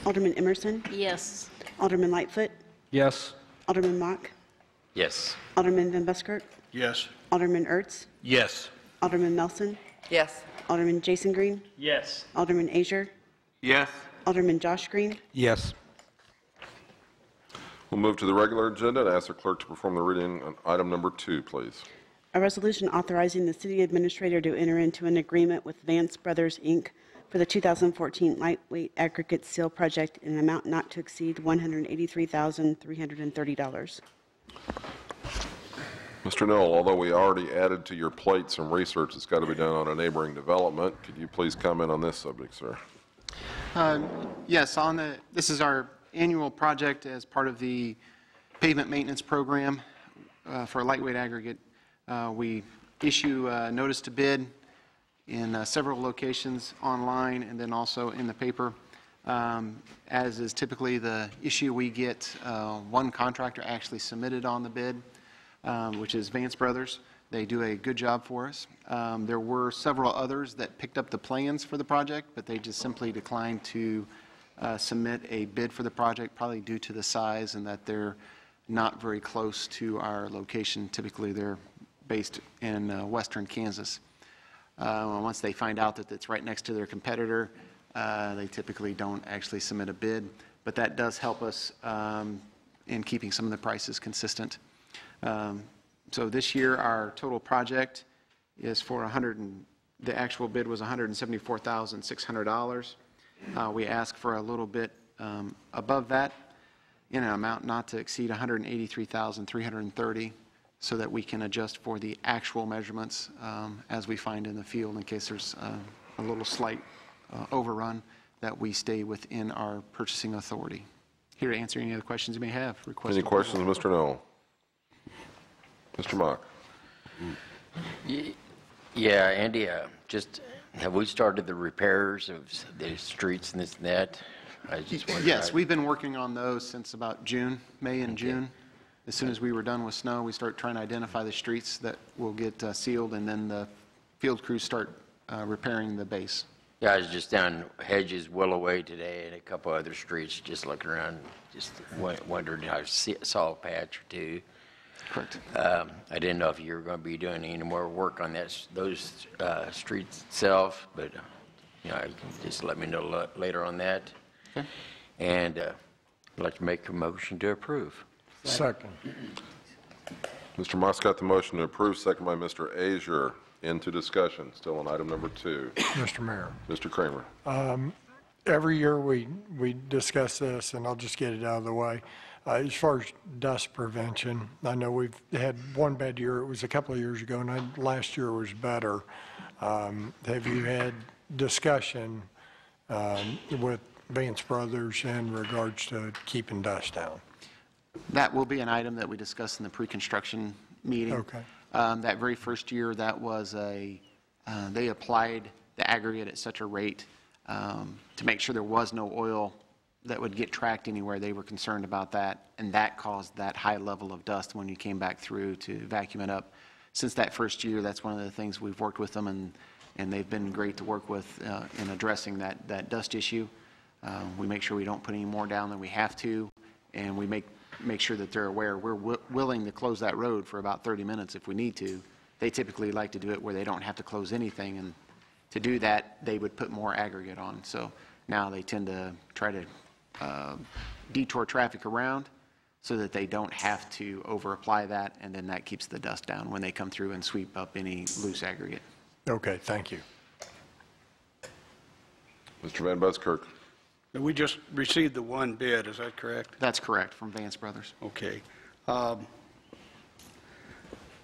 Alderman Emerson? Yes. Alderman Lightfoot? Yes. Alderman Mock? Yes. Alderman Van Buskirk? Yes. Alderman Ertz? Yes. Alderman Melson? Yes. Alderman Jason Green? Yes. Alderman Azier? Yes. Alderman Josh Green? Yes. We'll move to the regular agenda and ask the clerk to perform the reading on item number 2, please. A resolution authorizing the city administrator to enter into an agreement with Vance Brothers, Inc. for the 2014 lightweight aggregate seal project in an amount not to exceed $183,330. Mr. Knoll, although we already added to your plate some research that's got to be done on a neighboring development, could you please comment on this subject, sir? Yes, this is our annual project as part of the pavement maintenance program for a lightweight aggregate. We issue a notice to bid in several locations online and then also in the paper. As is typically the issue, we get one contractor actually submitted on the bid, which is Vance Brothers. They do a good job for us. There were several others that picked up the plans for the project, but they just simply declined to submit a bid for the project, probably due to the size and that they're not very close to our location. Typically, they're based in western Kansas. Once they find out that it's right next to their competitor, they typically don't actually submit a bid, but that does help us in keeping some of the prices consistent. So this year, our total project is for the actual bid was $174,600. We ask for a little bit above that in an amount not to exceed $183,330 so that we can adjust for the actual measurements as we find in the field in case there's a little slight overrun, that we stay within our purchasing authority. Here to answer any other questions you may have. Any questions, Mr. Knoll? Mr. Mock? Yeah, Andy, just have we started the repairs of the streets and this and that? I just wondered Yes, how- we've been working on those since about May and June. As soon as we were done with snow, we start trying to identify the streets that will get sealed, and then the field crews start repairing the base. Yeah, I was just down Hedges, Willoway today, and a couple other streets, just looking around, just wondering how I saw a patch or two. Correct. I didn't know if you were going to be doing any more work on those streets itself, but you know, just let me know later on that. Okay. And I'd like to make a motion to approve. Second. Mr. Mock's got the motion to approve, second by Mr. Azier. Into discussion, still on item number 2. Mr. Mayor. Mr. Kramer. Every year we discuss this, and I'll just get it out of the way. As far as dust prevention, I know we've had one bad year. It was a couple of years ago, and last year was better. Have you had discussion with Vance Brothers in regards to keeping dust down? That will be an item that we discuss in the pre-construction meeting. Okay. That very first year, that was they applied the aggregate at such a rate to make sure there was no oil that would get tracked anywhere. They were concerned about that, and that caused that high level of dust when you came back through to vacuum it up. Since that first year, that's one of the things we've worked with them, and and they've been great to work with in addressing that dust issue. We make sure we don't put any more down than we have to, and we make sure that they're aware we're willing to close that road for about 30 minutes if we need to. They typically like to do it where they don't have to close anything, and to do that, they would put more aggregate on. So now they tend to try to detour traffic around so that they don't have to over-apply that, and then that keeps the dust down when they come through and sweep up any loose aggregate. Okay, thank you. Mr. Van Buskirk. We just received the one bid, is that correct? That's correct, from Vance Brothers. Okay.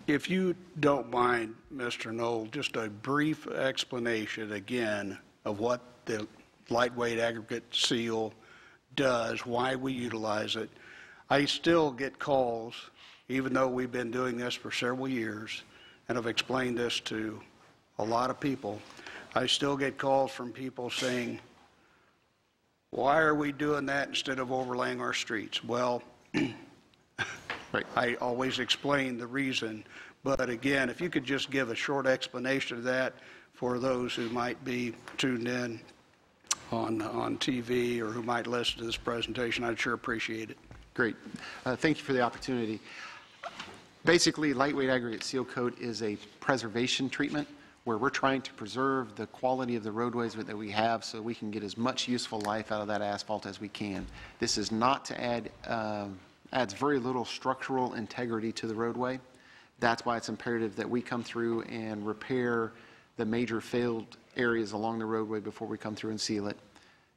If you don't mind, Mr. Knoll, just a brief explanation again of what the lightweight aggregate seal does, why we utilize it. I still get calls, even though we've been doing this for several years, and I've explained this to a lot of people. I still get calls from people saying, why are we doing that instead of overlaying our streets? Well, I always explain the reason, but again, if you could just give a short explanation of that for those who might be tuned in on TV or who might listen to this presentation, I'd sure appreciate it. Great. Thank you for the opportunity. Basically, lightweight aggregate seal coat is a preservation treatment where we're trying to preserve the quality of the roadways that we have so we can get as much useful life out of that asphalt as we can. This is not to add, adds very little structural integrity to the roadway. That's why it's imperative that we come through and repair the major failed areas along the roadway before we come through and seal it.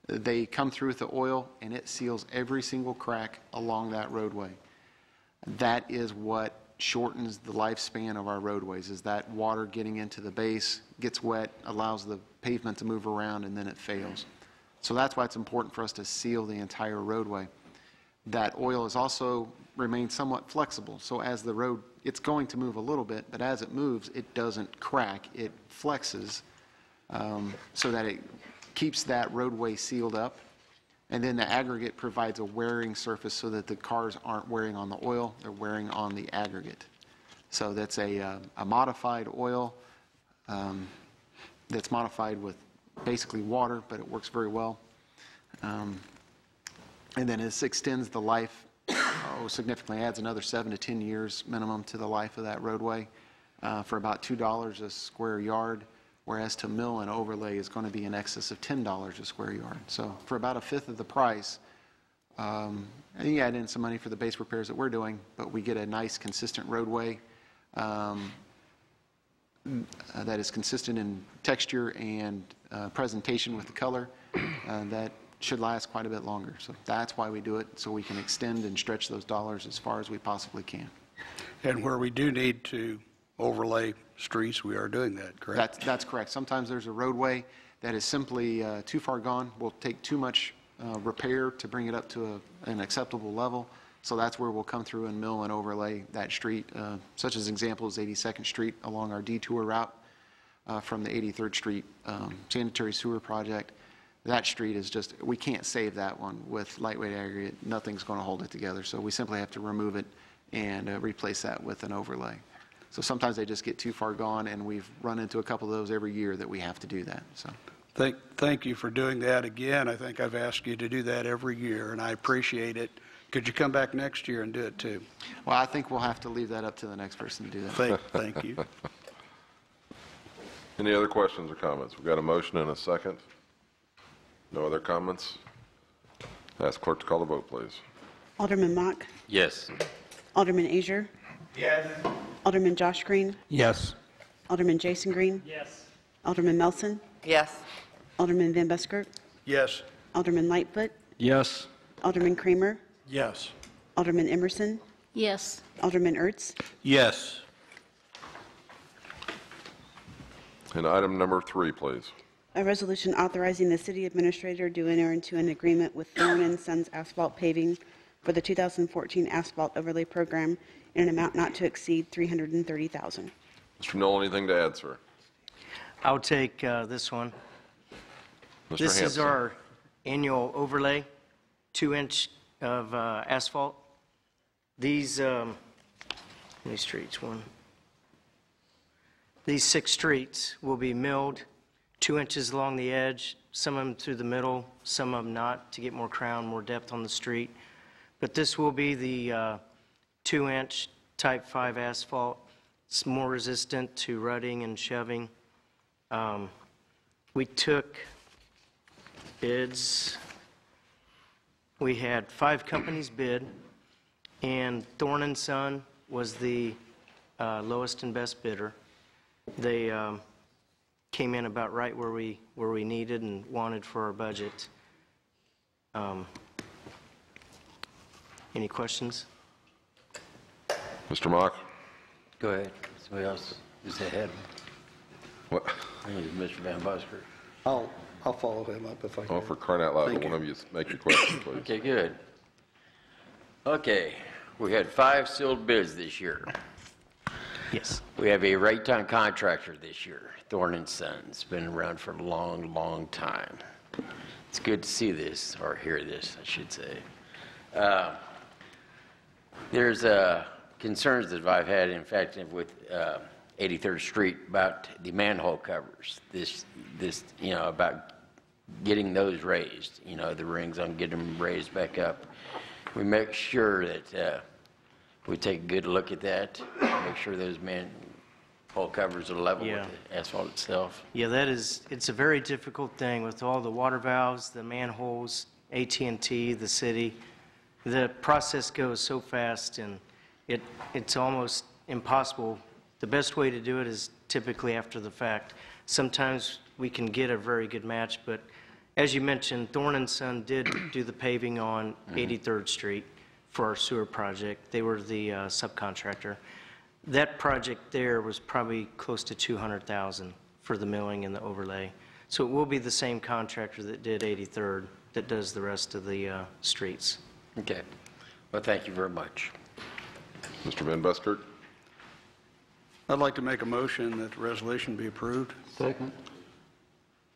They come through with the oil and it seals every single crack along that roadway. That is what shortens the lifespan of our roadways, is that water getting into the base, gets wet, allows the pavement to move around, and then it fails. So that's why it's important for us to seal the entire roadway. That oil has also remained somewhat flexible, so as the road, it's going to move a little bit, but as it moves, it doesn't crack, it flexes so that it keeps that roadway sealed up. And then the aggregate provides a wearing surface so that the cars aren't wearing on the oil, they're wearing on the aggregate. So that's a modified oil that's modified with basically water, but it works very well. And then this extends the life, significantly adds another 7 to 10 years minimum to the life of that roadway for about $2 a square yard. Whereas to mill and overlay is going to be in excess of $10 a square yard. So for about a fifth of the price, and you add in some money for the base repairs that we're doing, but we get a nice consistent roadway that is consistent in texture and presentation with the color that should last quite a bit longer. So that's why we do it, so we can extend and stretch those dollars as far as we possibly can. And where we do need to overlay streets, we are doing that, correct? That's correct. Sometimes there's a roadway that is simply too far gone, will take too much repair to bring it up to an acceptable level. So that's where we'll come through and mill and overlay that street, such as example is 82nd Street along our detour route from the 83rd Street sanitary sewer project. That street is just, we can't save that one with lightweight aggregate. Nothing's going to hold it together. So we simply have to remove it and replace that with an overlay. So sometimes they just get too far gone, and we've run into a couple of those every year that we have to do that. So, thank you for doing that again. I think I've asked you to do that every year, and I appreciate it. Could you come back next year and do it too? Well, I think we'll have to leave that up to the next person to do that. Thank you. Any other questions or comments? We've got a motion and a second. No other comments? Ask clerk to call the vote, please. Alderman Mock. Yes. Alderman Azier. Yes. Alderman Josh Green. Yes. Alderman Jason Green. Yes. Alderman Melson. Yes. Alderman Van Buskirk. Yes. Alderman Lightfoot. Yes. Alderman Kramer. Yes. Alderman Emerson. Yes. Alderman Ertz. Yes. And item number 3, please. A resolution authorizing the city administrator to enter into an agreement with Thorne & Sons Asphalt Paving for the 2014 asphalt overlay program in an amount not to exceed $330,000. Mr. Knoll, anything to add, sir? I'll take this one. Mr. This is Hampson. our annual overlay, 2-inch of asphalt. These, how many streets? 1, These 6 streets will be milled 2 inches along the edge, some of them through the middle, some of them not, to get more crown, more depth on the street. But this will be the 2-inch type 5 asphalt. It's more resistant to rutting and shoving. We took bids. We had 5 companies bid, and Thorne & Son was the lowest and best bidder. They came in about right where we needed and wanted for our budget. Any questions? Mr. Mock? Go ahead. Somebody else is ahead. What? I think it's Mr. Van Busker. I'll follow him up if I can. Oh, for crying out loud, Thank one you. of you make your question, please. Okay, good. Okay, we had 5 sealed bids this year. Yes. We have a Raytown contractor this year, Thorne & Son. It's been around for a long, long time. It's good to see this, or hear this, I should say. There's concerns that I've had, in fact, with 83rd Street about the manhole covers. This, about getting those raised, the rings on getting them raised back up. We make sure that we take a good look at that, make sure those manhole covers are level with the asphalt itself. Yeah, it's a very difficult thing with all the water valves, the manholes, AT&T, the city. The process goes so fast, and it's almost impossible. The best way to do it is typically after the fact. Sometimes we can get a very good match, but as you mentioned, Thorne & Son did do the paving on 83rd Street for our sewer project. They were the subcontractor. That project there was probably close to $200,000 for the milling and the overlay. So it will be the same contractor that did 83rd that does the rest of the streets. Okay. Well, thank you very much. Mr. Van Buskirk? I'd like to make a motion that the resolution be approved. Second.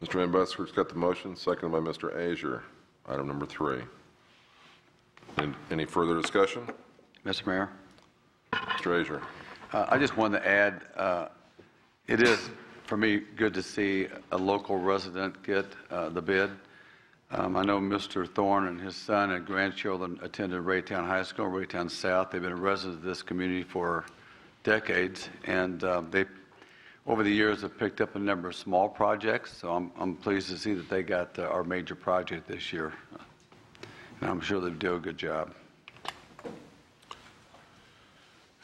Mr. Van Buskirk's got the motion, seconded by Mr. Azier. Item number 3. Any further discussion? Mr. Mayor? Mr. Azier? I just wanted to add, it is, for me, good to see a local resident get the bid. I know Mr. Thorne and his son and grandchildren attended Raytown High School, Raytown South. They've been residents of this community for decades, and they, over the years, have picked up a number of small projects, so I'm pleased to see that they got our major project this year. And I'm sure they'll do a good job.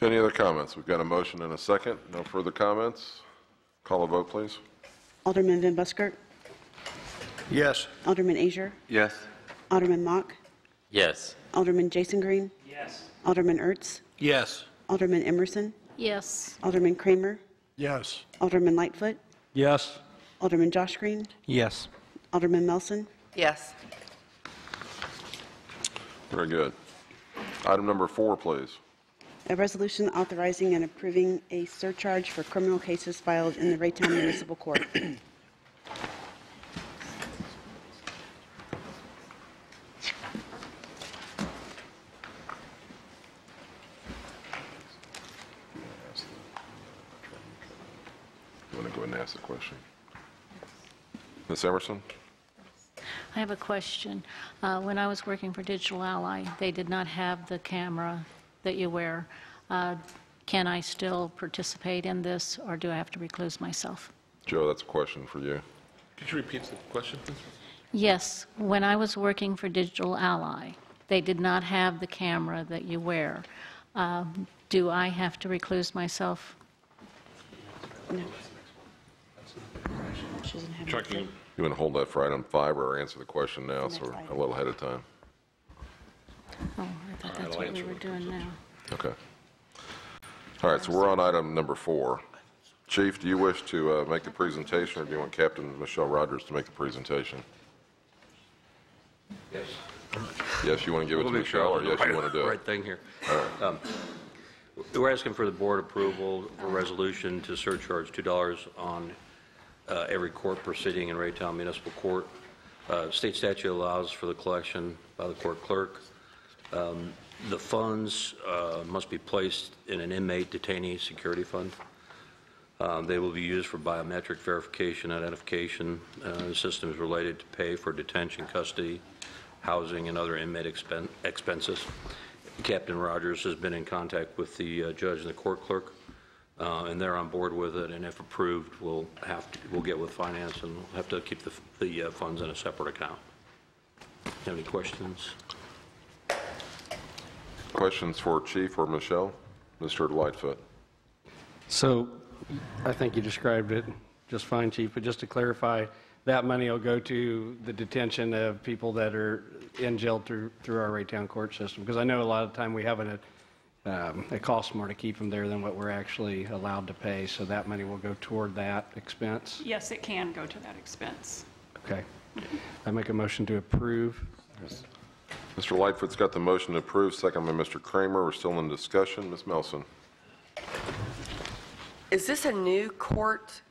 Any other comments? We've got a motion and a second. No further comments. Call a vote, please. Alderman Van Buskirk? Yes. Alderman Azier? Yes. Alderman Mock? Yes. Alderman Jason Green? Yes. Alderman Ertz? Yes. Alderman Emerson? Yes. Alderman Kramer? Yes. Alderman Lightfoot? Yes. Alderman Josh Green? Yes. Alderman Melson? Yes. Very good. Item number 4, please. A resolution authorizing and approving a surcharge for criminal cases filed in the Raytown Municipal Court. You want to go ahead and ask the question? Ms. Emerson? I have a question. When I was working for Digital Ally, they did not have the camera that you wear. Can I still participate in this, or do I have to recluse myself? Joe, that's a question for you. Could you repeat the question, please? Yes. When I was working for Digital Ally, they did not have the camera that you wear. Do I have to recluse myself? No. She doesn't have Chuck, it. You want to hold that for item 5 or answer the question now, so we're a little ahead of time? Oh, I thought that's what we were doing now. Okay. All right, so we're on item number 4. Chief, do you wish to make the presentation, or do you want Captain Michelle Rogers to make the presentation? Yes. Yes, you want to give it to Michelle, or yes, you want to do it? Right thing here. All right. We're asking for the board approval for a resolution to surcharge $2 on every court proceeding in Raytown Municipal Court. State statute allows for the collection by the court clerk. The funds must be placed in an inmate detainee security fund. They will be used for biometric verification, identification systems related to pay for detention, custody, housing, and other inmate expenses. Captain Rogers has been in contact with the judge and the court clerk, and they're on board with it. And if approved, we'll get with finance, and we'll have to keep the funds in a separate account. Have any questions? Questions for Chief or Michelle? Mr. Lightfoot. So I think you described it just fine, Chief, but just to clarify, that money will go to the detention of people that are in jail through our Raytown court system, because I know a lot of the time we have it costs more to keep them there than what we're actually allowed to pay, so that money will go toward that expense? Yes, it can go to that expense. Okay. I make a motion to approve. Yes. Mr. Lightfoot's got the motion to approve, second by Mr. Kramer. We're still in discussion. Ms. Melson. Is this a new court?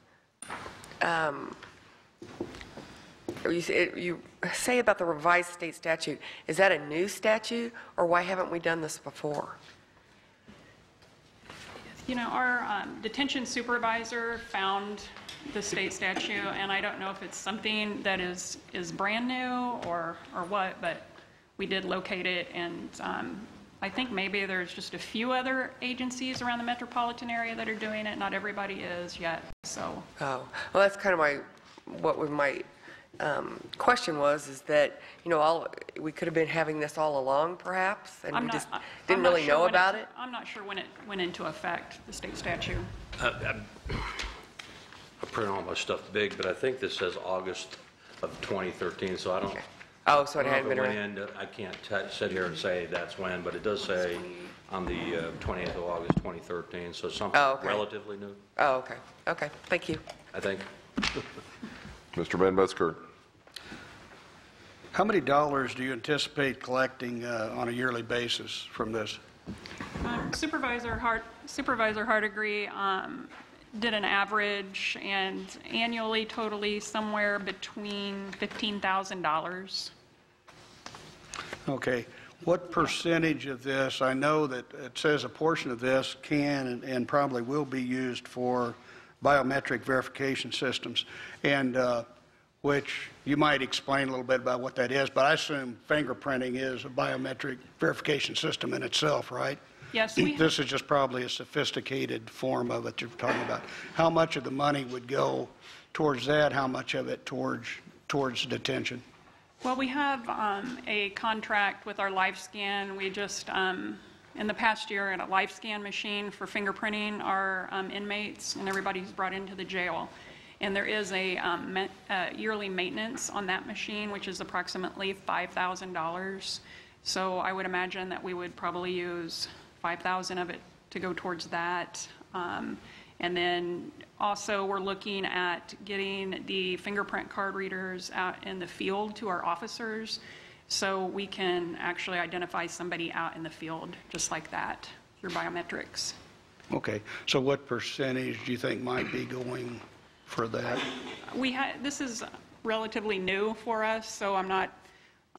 You say about the revised state statute. Is that a new statute, or why haven't we done this before? You know, our detention supervisor found the state statute, and I don't know if it's something that is brand new or what, but we did locate it, and I think maybe there's just a few other agencies around the metropolitan area that are doing it. Not everybody is yet, so. Oh, well, that's kind of what my question was, is that, you know, we could have been having this all along, perhaps, and we just didn't really know about it? I'm not sure when it went into effect, the state statute. I print all my stuff big, but I think this says August of 2013, so I don't. Oh, so it hadn't been around. I can't sit here and say that's when, but it does say on the 20th of August 2013, so something relatively new. Oh, okay. Okay, thank you. I think. Mr. Van Buskirk. How many dollars do you anticipate collecting on a yearly basis from this? Supervisor Hardigree did an average, and annually, totally, somewhere between $15,000. Okay. What percentage of this, I know that it says a portion of this can and probably will be used for biometric verification systems, and which you might explain a little bit about what that is, but I assume fingerprinting is a biometric verification system in itself, right? Yes, this is just probably a sophisticated form of it you're talking about. How much of the money would go towards that? How much of it towards detention? Well, we have a contract with our LifeScan. We just, in the past year, had a LifeScan machine for fingerprinting our inmates and everybody who's brought into the jail. And there is a yearly maintenance on that machine, which is approximately $5,000. So I would imagine that we would probably use $5,000 of it to go towards that. And then also we're looking at getting the fingerprint card readers out in the field to our officers, so we can actually identify somebody out in the field just like that through biometrics. Okay. So what percentage do you think might be going for that? This is relatively new for us, so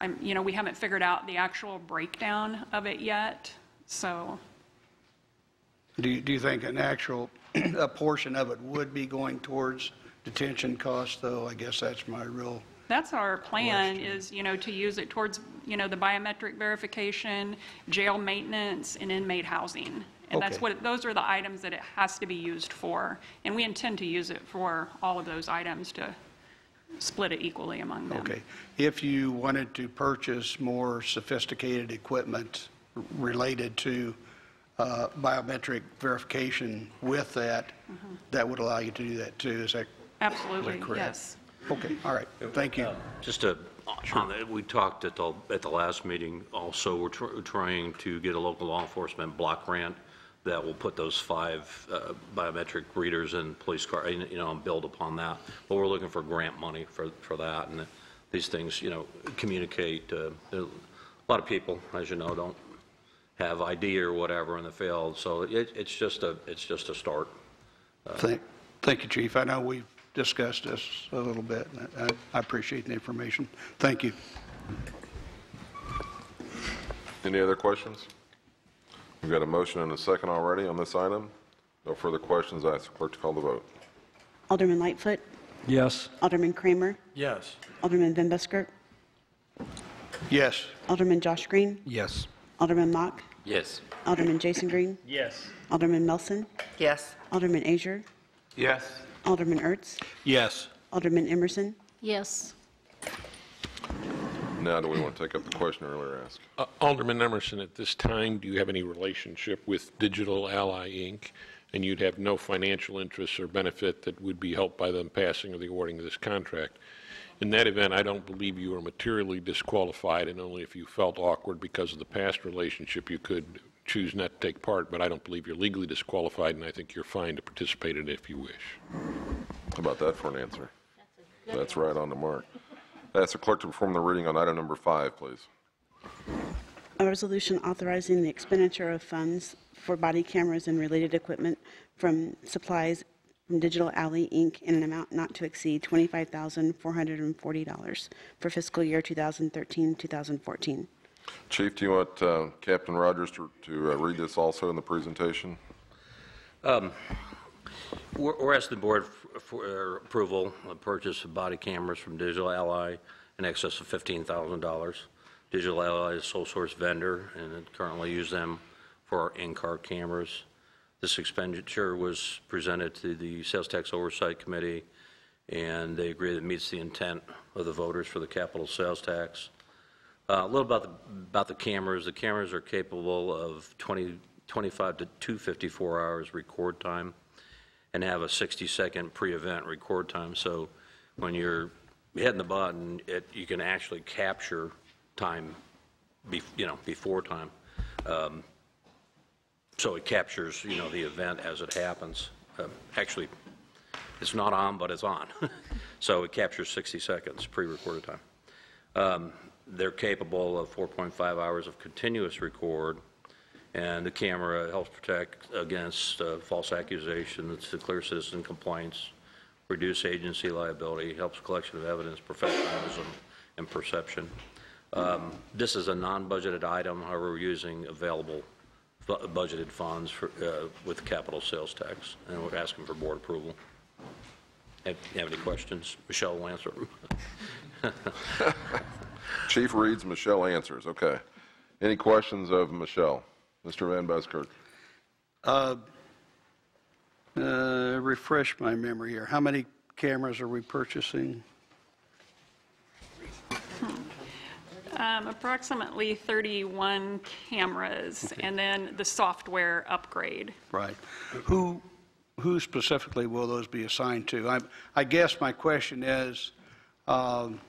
we haven't figured out the actual breakdown of it yet. So, do you think a portion of it would be going towards detention costs, though? I guess that's my real. That's our plan, is, to use it towards, the biometric verification, jail maintenance, and inmate housing. And those are the items that it has to be used for. And we intend to use it for all of those items to split it equally among them. Okay. If you wanted to purchase more sophisticated equipment related to biometric verification with that, that would allow you to do that too. Is that absolutely correct? Yes. Okay. All right. Thank you. We talked at the last meeting. Also, we're trying to get a local law enforcement block grant that will put those 5 biometric readers in police car, and build upon that. But we're looking for grant money for that, and these things, communicate. A lot of people, as you know, don't have ID or whatever in the field, so it's just a start. Thank you, Chief. I know we've discussed this a little bit, and I appreciate the information. Thank you. Any other questions? We've got a motion and a second already on this item. No further questions. I ask the clerk to call the vote. Alderman Lightfoot. Yes. Alderman Kramer. Yes. Alderman Van Buskirk. Yes. Alderman Josh Green. Yes. Alderman Mock. Yes. Alderman Jason Green. Yes. Alderman Melson. Yes. Alderman Azier. Yes. Alderman Ertz. Yes. Alderman Emerson. Yes. Now, do we want to take up the question earlier asked? Alderman Emerson, at this time, do you have any relationship with Digital Ally, Inc., and you'd have no financial interest or benefit that would be helped by them passing or the awarding of this contract? In that event, I don't believe you are materially disqualified, and only if you felt awkward because of the past relationship you could choose not to take part, but I don't believe you're legally disqualified, and I think you're fine to participate in it if you wish. How about that for an answer? That's right on the mark. I ask the clerk to perform the reading on item number 5, please. A resolution authorizing the expenditure of funds for body cameras and related equipment from supplies from Digital Alley, Inc. in an amount not to exceed $25,440 for fiscal year 2013-2014. Chief, do you want Captain Rogers to read this also in the presentation? We're asking the board for approval of purchase of body cameras from Digital Ally in excess of $15,000. Digital Ally is a sole source vendor and it currently uses them for our in-car cameras. This expenditure was presented to the Sales Tax Oversight Committee, and they agree that it meets the intent of the voters for the capital sales tax. A little about the cameras. The cameras are capable of 25 to 254 hours record time and have a 60-second pre-event record time. So when you're hitting the button, you can actually capture time, before time. So it captures, the event as it happens. Actually, it's not on, but it's on. So it captures 60 seconds pre-recorded time. They're capable of 4.5 hours of continuous record, and the camera helps protect against false accusations, declare citizen complaints, reduce agency liability, helps collection of evidence, professionalism, and perception. This is a non-budgeted item, however, we're using available budgeted funds with capital sales tax, and we're asking for board approval. Have any questions? Michelle will answer them. Chief reads, Michelle answers. Okay. Any questions of Michelle? Mr. Van Buskirk. Refresh my memory here. How many cameras are we purchasing? Approximately 31 cameras, and then the software upgrade. Right. Who specifically will those be assigned to? I guess my question is, and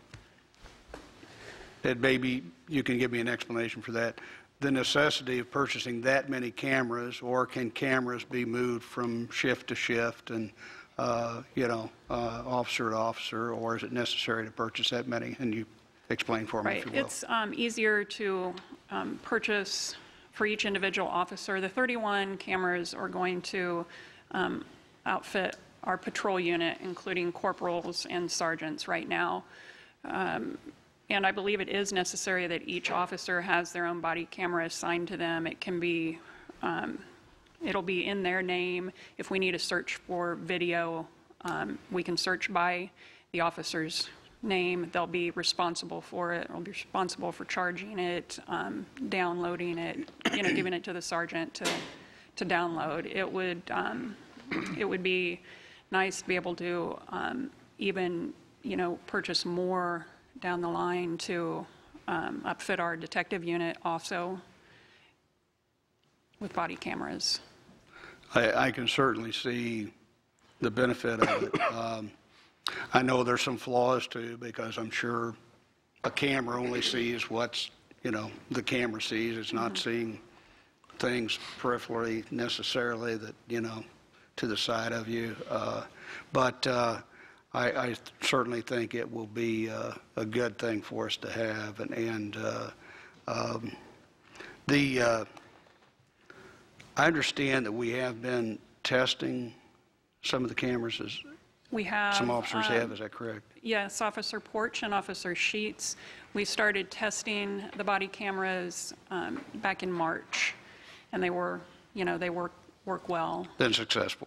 maybe you can give me an explanation for that, the necessity of purchasing that many cameras, or can cameras be moved from shift to shift and, officer to officer, or is it necessary to purchase that many? And you explain for me, if you will. It's easier to purchase for each individual officer. The 31 cameras are going to outfit our patrol unit, including corporals and sergeants right now. And I believe it is necessary that each officer has their own body camera assigned to them. It can be, it'll be in their name. If we need to search for video, we can search by the officer's name. They'll be responsible for it. They'll be responsible for charging it, downloading it, giving it to the sergeant to download. It would be nice to be able to even, purchase more down the line to upfit our detective unit also with body cameras. I can certainly see the benefit of it. I know there's some flaws too, because I'm sure a camera only sees what's, the camera sees. It's not seeing things peripherally necessarily that, to the side of you. But I certainly think it will be a good thing for us to have. I understand that we have been testing some of the cameras. We have. Some officers have, is that correct? Yes, Officer Porch and Officer Sheets. We started testing the body cameras back in March, and they were work well. Been successful.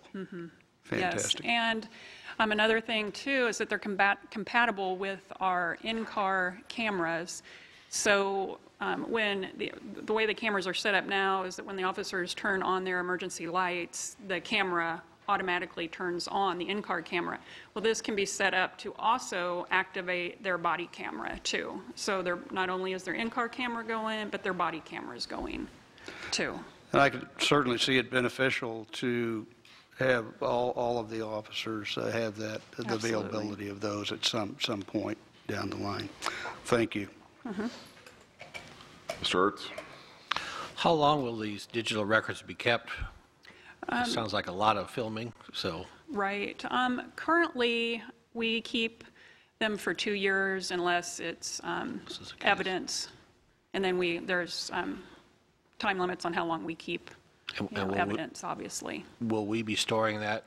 Fantastic. Yes, and another thing too is that they're compatible with our in-car cameras. So when the way the cameras are set up now is that when the officers turn on their emergency lights, the camera automatically turns on, the in-car camera. Well, this can be set up to also activate their body camera too. So they're, not only is their in-car camera going, but their body camera is going too. And I could certainly see it beneficial to have all of the officers have that, the availability of those at some point down the line. Thank you. Mr. Ertz? How long will these digital records be kept? It sounds like a lot of filming, so. Right. Currently, we keep them for 2 years unless it's evidence. And then there's time limits on how long we keep evidence, obviously. Will we be storing that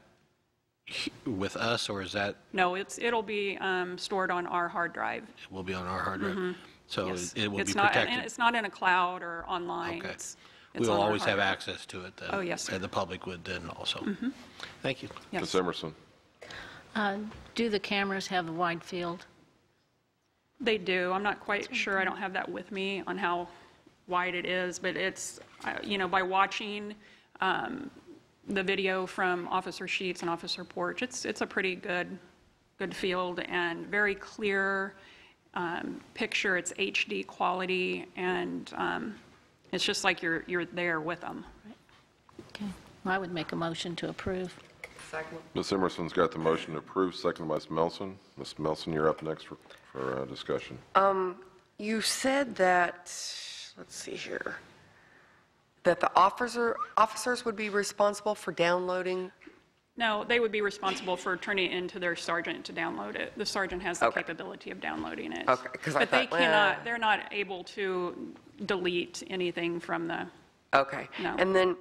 with us, or is that? No, it'll be stored on our hard drive. It will be on our hard drive. So Yes. it will It's be not, protected. and it's not in a cloud or online. Okay. It's We will on our always hard have drive. access to it then. Oh, yes, sir. And the public would then also. Thank you. Yes. Ms. Emerson? Do the cameras have a wide field? They do. I'm not quite sure. I don't have that with me on how wide it is, but it's, by watching the video from Officer Sheets and Officer Porch, it's a pretty good field and very clear picture. It's HD quality, and it's just like you're there with them. Okay. Well, I would make a motion to approve. Second. Ms. Emerson's got the motion to approve, seconded by Ms. Melson. Ms. Melson, you're up next for discussion. You said that, let's see here, that the officers would be responsible for downloading. No, they would be responsible for turning it into their sergeant to download it. The sergeant has the capability of downloading it. Okay, 'cause I But they thought, cannot, they're not able to delete anything from the, Okay. No. And then,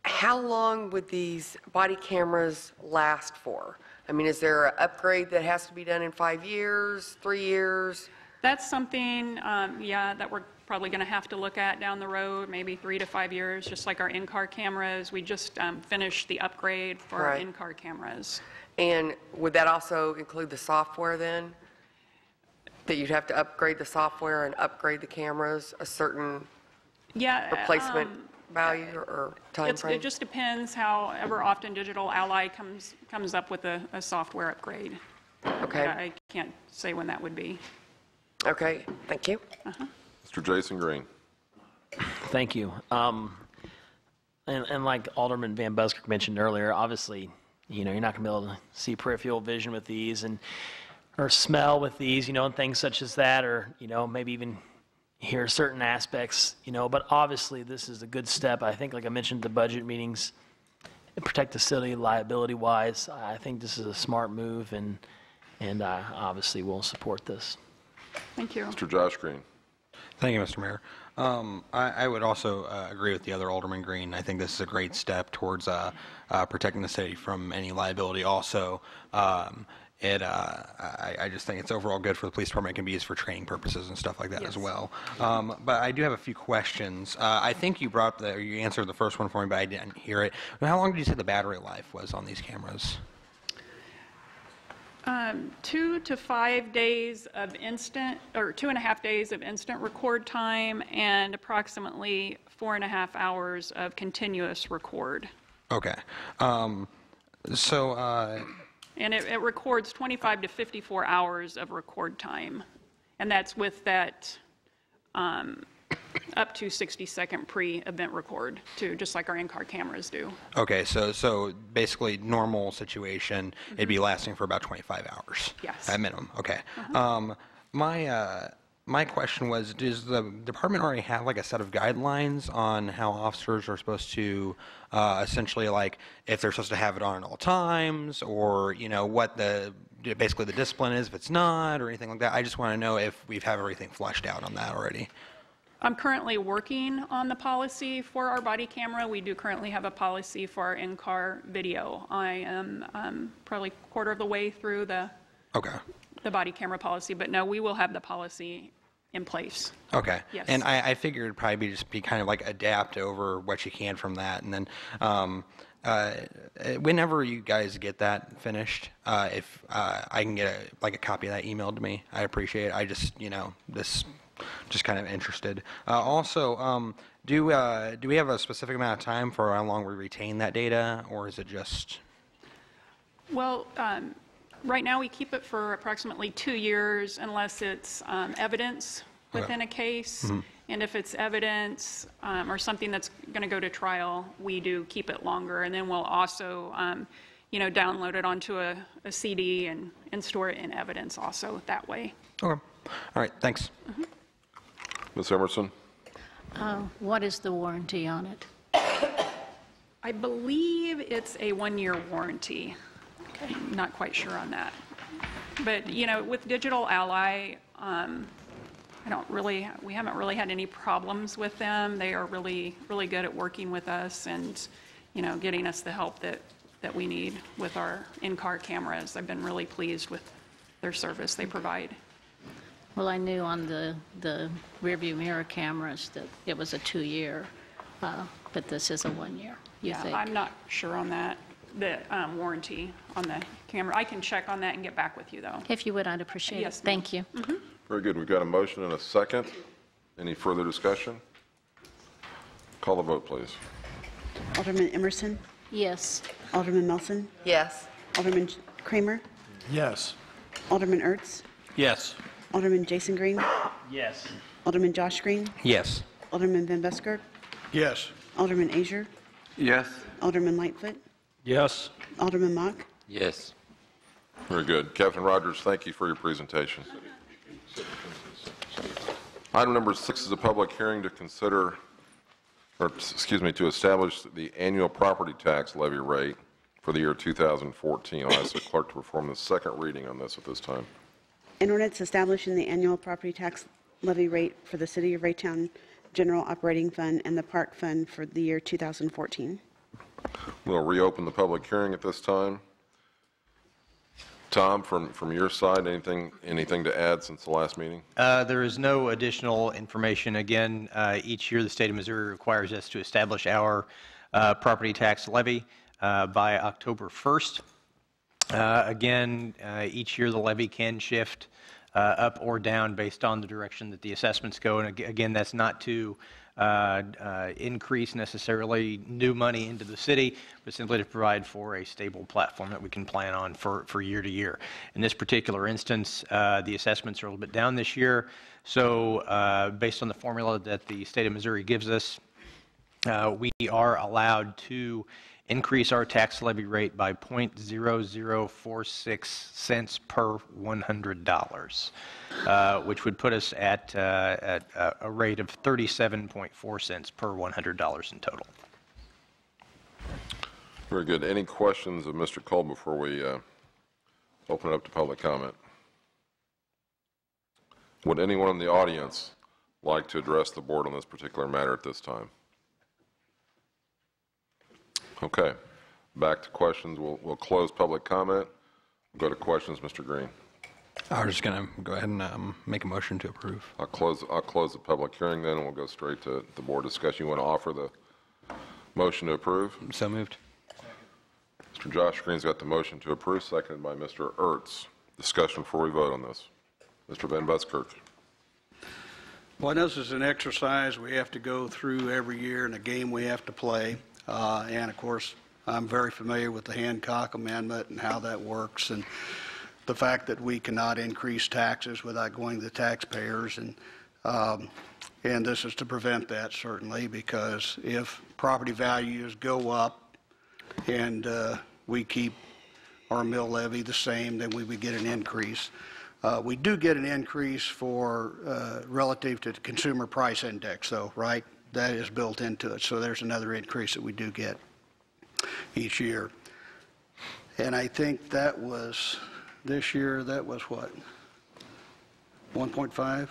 how long would these body cameras last for? I mean, is there an upgrade that has to be done in 5 years, 3 years? that's something, that we're probably going to have to look at down the road, maybe 3 to 5 years, just like our in-car cameras. We just finished the upgrade for our Right. in-car cameras. And would that also include the software then? That you'd have to upgrade the software and upgrade the cameras a certain Yeah. replacement value or time It frame? just depends however often Digital Ally comes up with a software upgrade. Okay. I can't say when that would be. Okay, thank you. Mr. Jason Green? Thank you. And like Alderman Van Buskirk mentioned earlier, obviously, you're not going to be able to see peripheral vision with these or smell with these, and things such as that, or, maybe even hear certain aspects, but obviously this is a good step. I think, like I mentioned, the budget meetings, protect the city liability-wise. I think this is a smart move, and I obviously will support this. Thank you. Mr. Josh Green? Thank you, Mr. Mayor. I would also agree with the other Alderman Green. I think this is a great step towards protecting the city from any liability. Also, I just think it's overall good for the police department. It can be used for training purposes and stuff like that as well. But I do have a few questions. I think you you answered the first one for me, but I didn't hear it. How long did you say the battery life was on these cameras? 2 to 5 days of instant, or 2.5 days of instant record time, and approximately 4.5 hours of continuous record. Okay. And it records 25 to 54 hours of record time. And that's with that up to 60-second pre-event record, too, just like our in-car cameras do. Okay, so basically normal situation, it'd be lasting for about 25 hours. Yes. At minimum, okay. My question was, does the department already have like a set of guidelines on how officers are supposed to essentially, like, if they're supposed to have it on at all times, or, what basically the discipline is if it's not, or anything like that? I just want to know if we have everything fleshed out on that already. I'm currently working on the policy for our body camera. We do currently have a policy for our in-car video. I am probably a quarter of the way through the body camera policy, but no, we will have the policy in place. Okay. Yes. And I figured it'd probably just be kind of like adapt over what you can from that. And then whenever you guys get that finished, if I can get a copy of that emailed to me, I appreciate it. I just, just kind of interested. Also, do we have a specific amount of time for how long we retain that data, or is it just? Well, right now we keep it for approximately 2 years unless it's evidence within a case. Mm-hmm. And if it's evidence or something that's going to go to trial, we do keep it longer. And then we'll also, download it onto a CD and store it in evidence also that way. Okay. All right. Thanks. Mm-hmm. Ms. Emerson? What is the warranty on it? I believe it's a 1-year warranty. I'm not quite sure on that. But, with Digital Ally, we haven't really had any problems with them. They are really, really good at working with us and, getting us the help that we need with our in-car cameras. I've been really pleased with their service they provide. Well, I knew on the rearview mirror cameras that it was a 2-year, but this is a 1-year, you think? I'm not sure on that, the warranty on the camera. I can check on that and get back with you, though. If you would, I'd appreciate Yes, it. Thank you. Mm-hmm. Very good. We've got a motion and a second. Any further discussion? Call the vote, please. Alderman Emerson? Yes. Alderman Melson? Yes. Alderman Kramer? Yes. Alderman Ertz? Yes. Alderman Jason Green? Yes. Alderman Josh Green? Yes. Alderman Van Busker? Yes. Alderman Azier? Yes. Alderman Lightfoot? Yes. Alderman Mock? Yes. Very good. Captain Rogers, thank you for your presentation. Item number 6 is a public hearing to consider, to establish the annual property tax levy rate for the year 2014. I'll ask the clerk to perform the second reading on this at this time. An ordinance establishing the annual property tax levy rate for the City of Raytown General Operating Fund and the Park Fund for the year 2014. We'll reopen the public hearing at this time. Tom, from your side, anything to add since the last meeting? There is no additional information. Again, each year the state of Missouri requires us to establish our property tax levy by October 1st. Again, each year the levy can shift up or down based on the direction that the assessments go. And again, that's not to increase necessarily new money into the city, but simply to provide for a stable platform that we can plan on for year to year. In this particular instance, the assessments are a little bit down this year. So based on the formula that the state of Missouri gives us, we are allowed to increase our tax levy rate by 0.0046 cents per $100, which would put us at a rate of 37.4 cents per $100 in total. Very good. Any questions of Mr. Cole before we open it up to public comment? Would anyone in the audience like to address the board on this particular matter at this time? Okay, back to questions. We'll close public comment. We'll go to questions. Mr. Green. I was just going to go ahead and make a motion to approve. I'll close the public hearing then, and we'll go straight to the board discussion. You want to offer the motion to approve? So moved. Mr. Josh Green's got the motion to approve, seconded by Mr. Ertz. Discussion before we vote on this. Mr. Van Buskirk. Well, this is an exercise we have to go through every year and a game we have to play. And of course, I'm very familiar with the Hancock Amendment and how that works, and the fact that we cannot increase taxes without going to the taxpayers. And this is to prevent that, certainly, because if property values go up and we keep our mill levy the same, then we would get an increase. We do get an increase for relative to the consumer price index, though, right? That is built into it. So there's another increase that we do get each year. And I think that was, this year, that was what? 1.5? I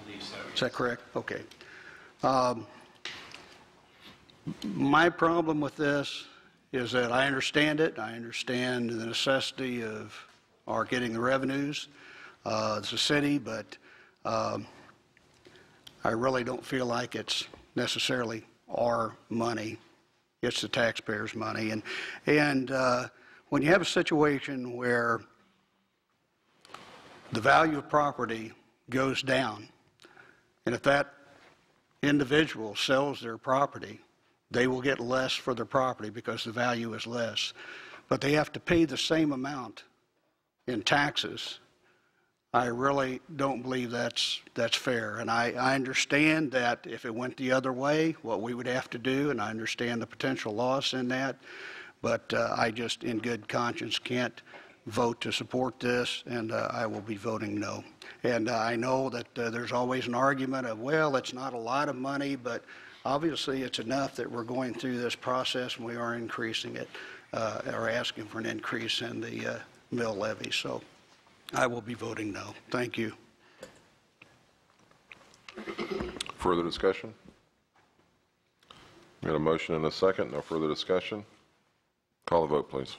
believe so. Is that correct? Okay. My problem with this is that I understand it. I understand the necessity of our getting the revenues. It's a city, but I really don't feel like it's necessarily our money. It's the taxpayers' money. And when you have a situation where the value of property goes down, and if that individual sells their property, they will get less for their property because the value is less. But they have to pay the same amount in taxes. I really don't believe that's fair. And I understand that if it went the other way, what we would have to do, and I understand the potential loss in that, but I just, in good conscience, can't vote to support this, and I will be voting no. And I know that there's always an argument of, well, it's not a lot of money, but obviously it's enough that we're going through this process and we are increasing it, or asking for an increase in the mill levy. So I will be voting no. Thank you. Further discussion? We got a motion and a second. No further discussion. Call the vote, please.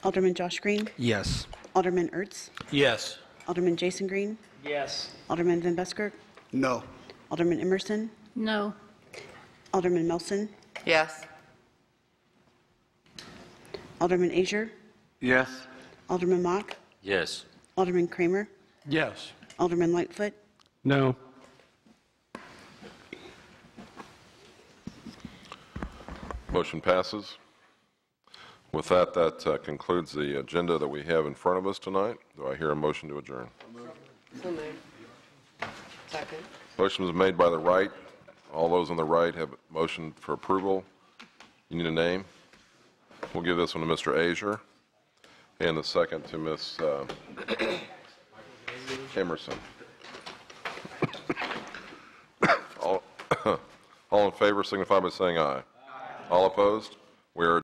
Alderman Josh Green. Yes. Alderman Ertz. Yes. Alderman Jason Green. Yes. Alderman Van Busker. No. Alderman Emerson. No. Alderman Melson. Yes. Alderman Azier. Yes. Alderman Mock. Yes. Alderman Kramer. Yes. Alderman Lightfoot. No. Motion passes. With that, that concludes the agenda that we have in front of us tonight. Do I hear a motion to adjourn? So moved. Second. Motion was made by the right. All those on the right have motion for approval. You need a name? We'll give this one to Mr. Azier, and the second to Ms. Emerson. All in favor signify by saying aye. All opposed? We are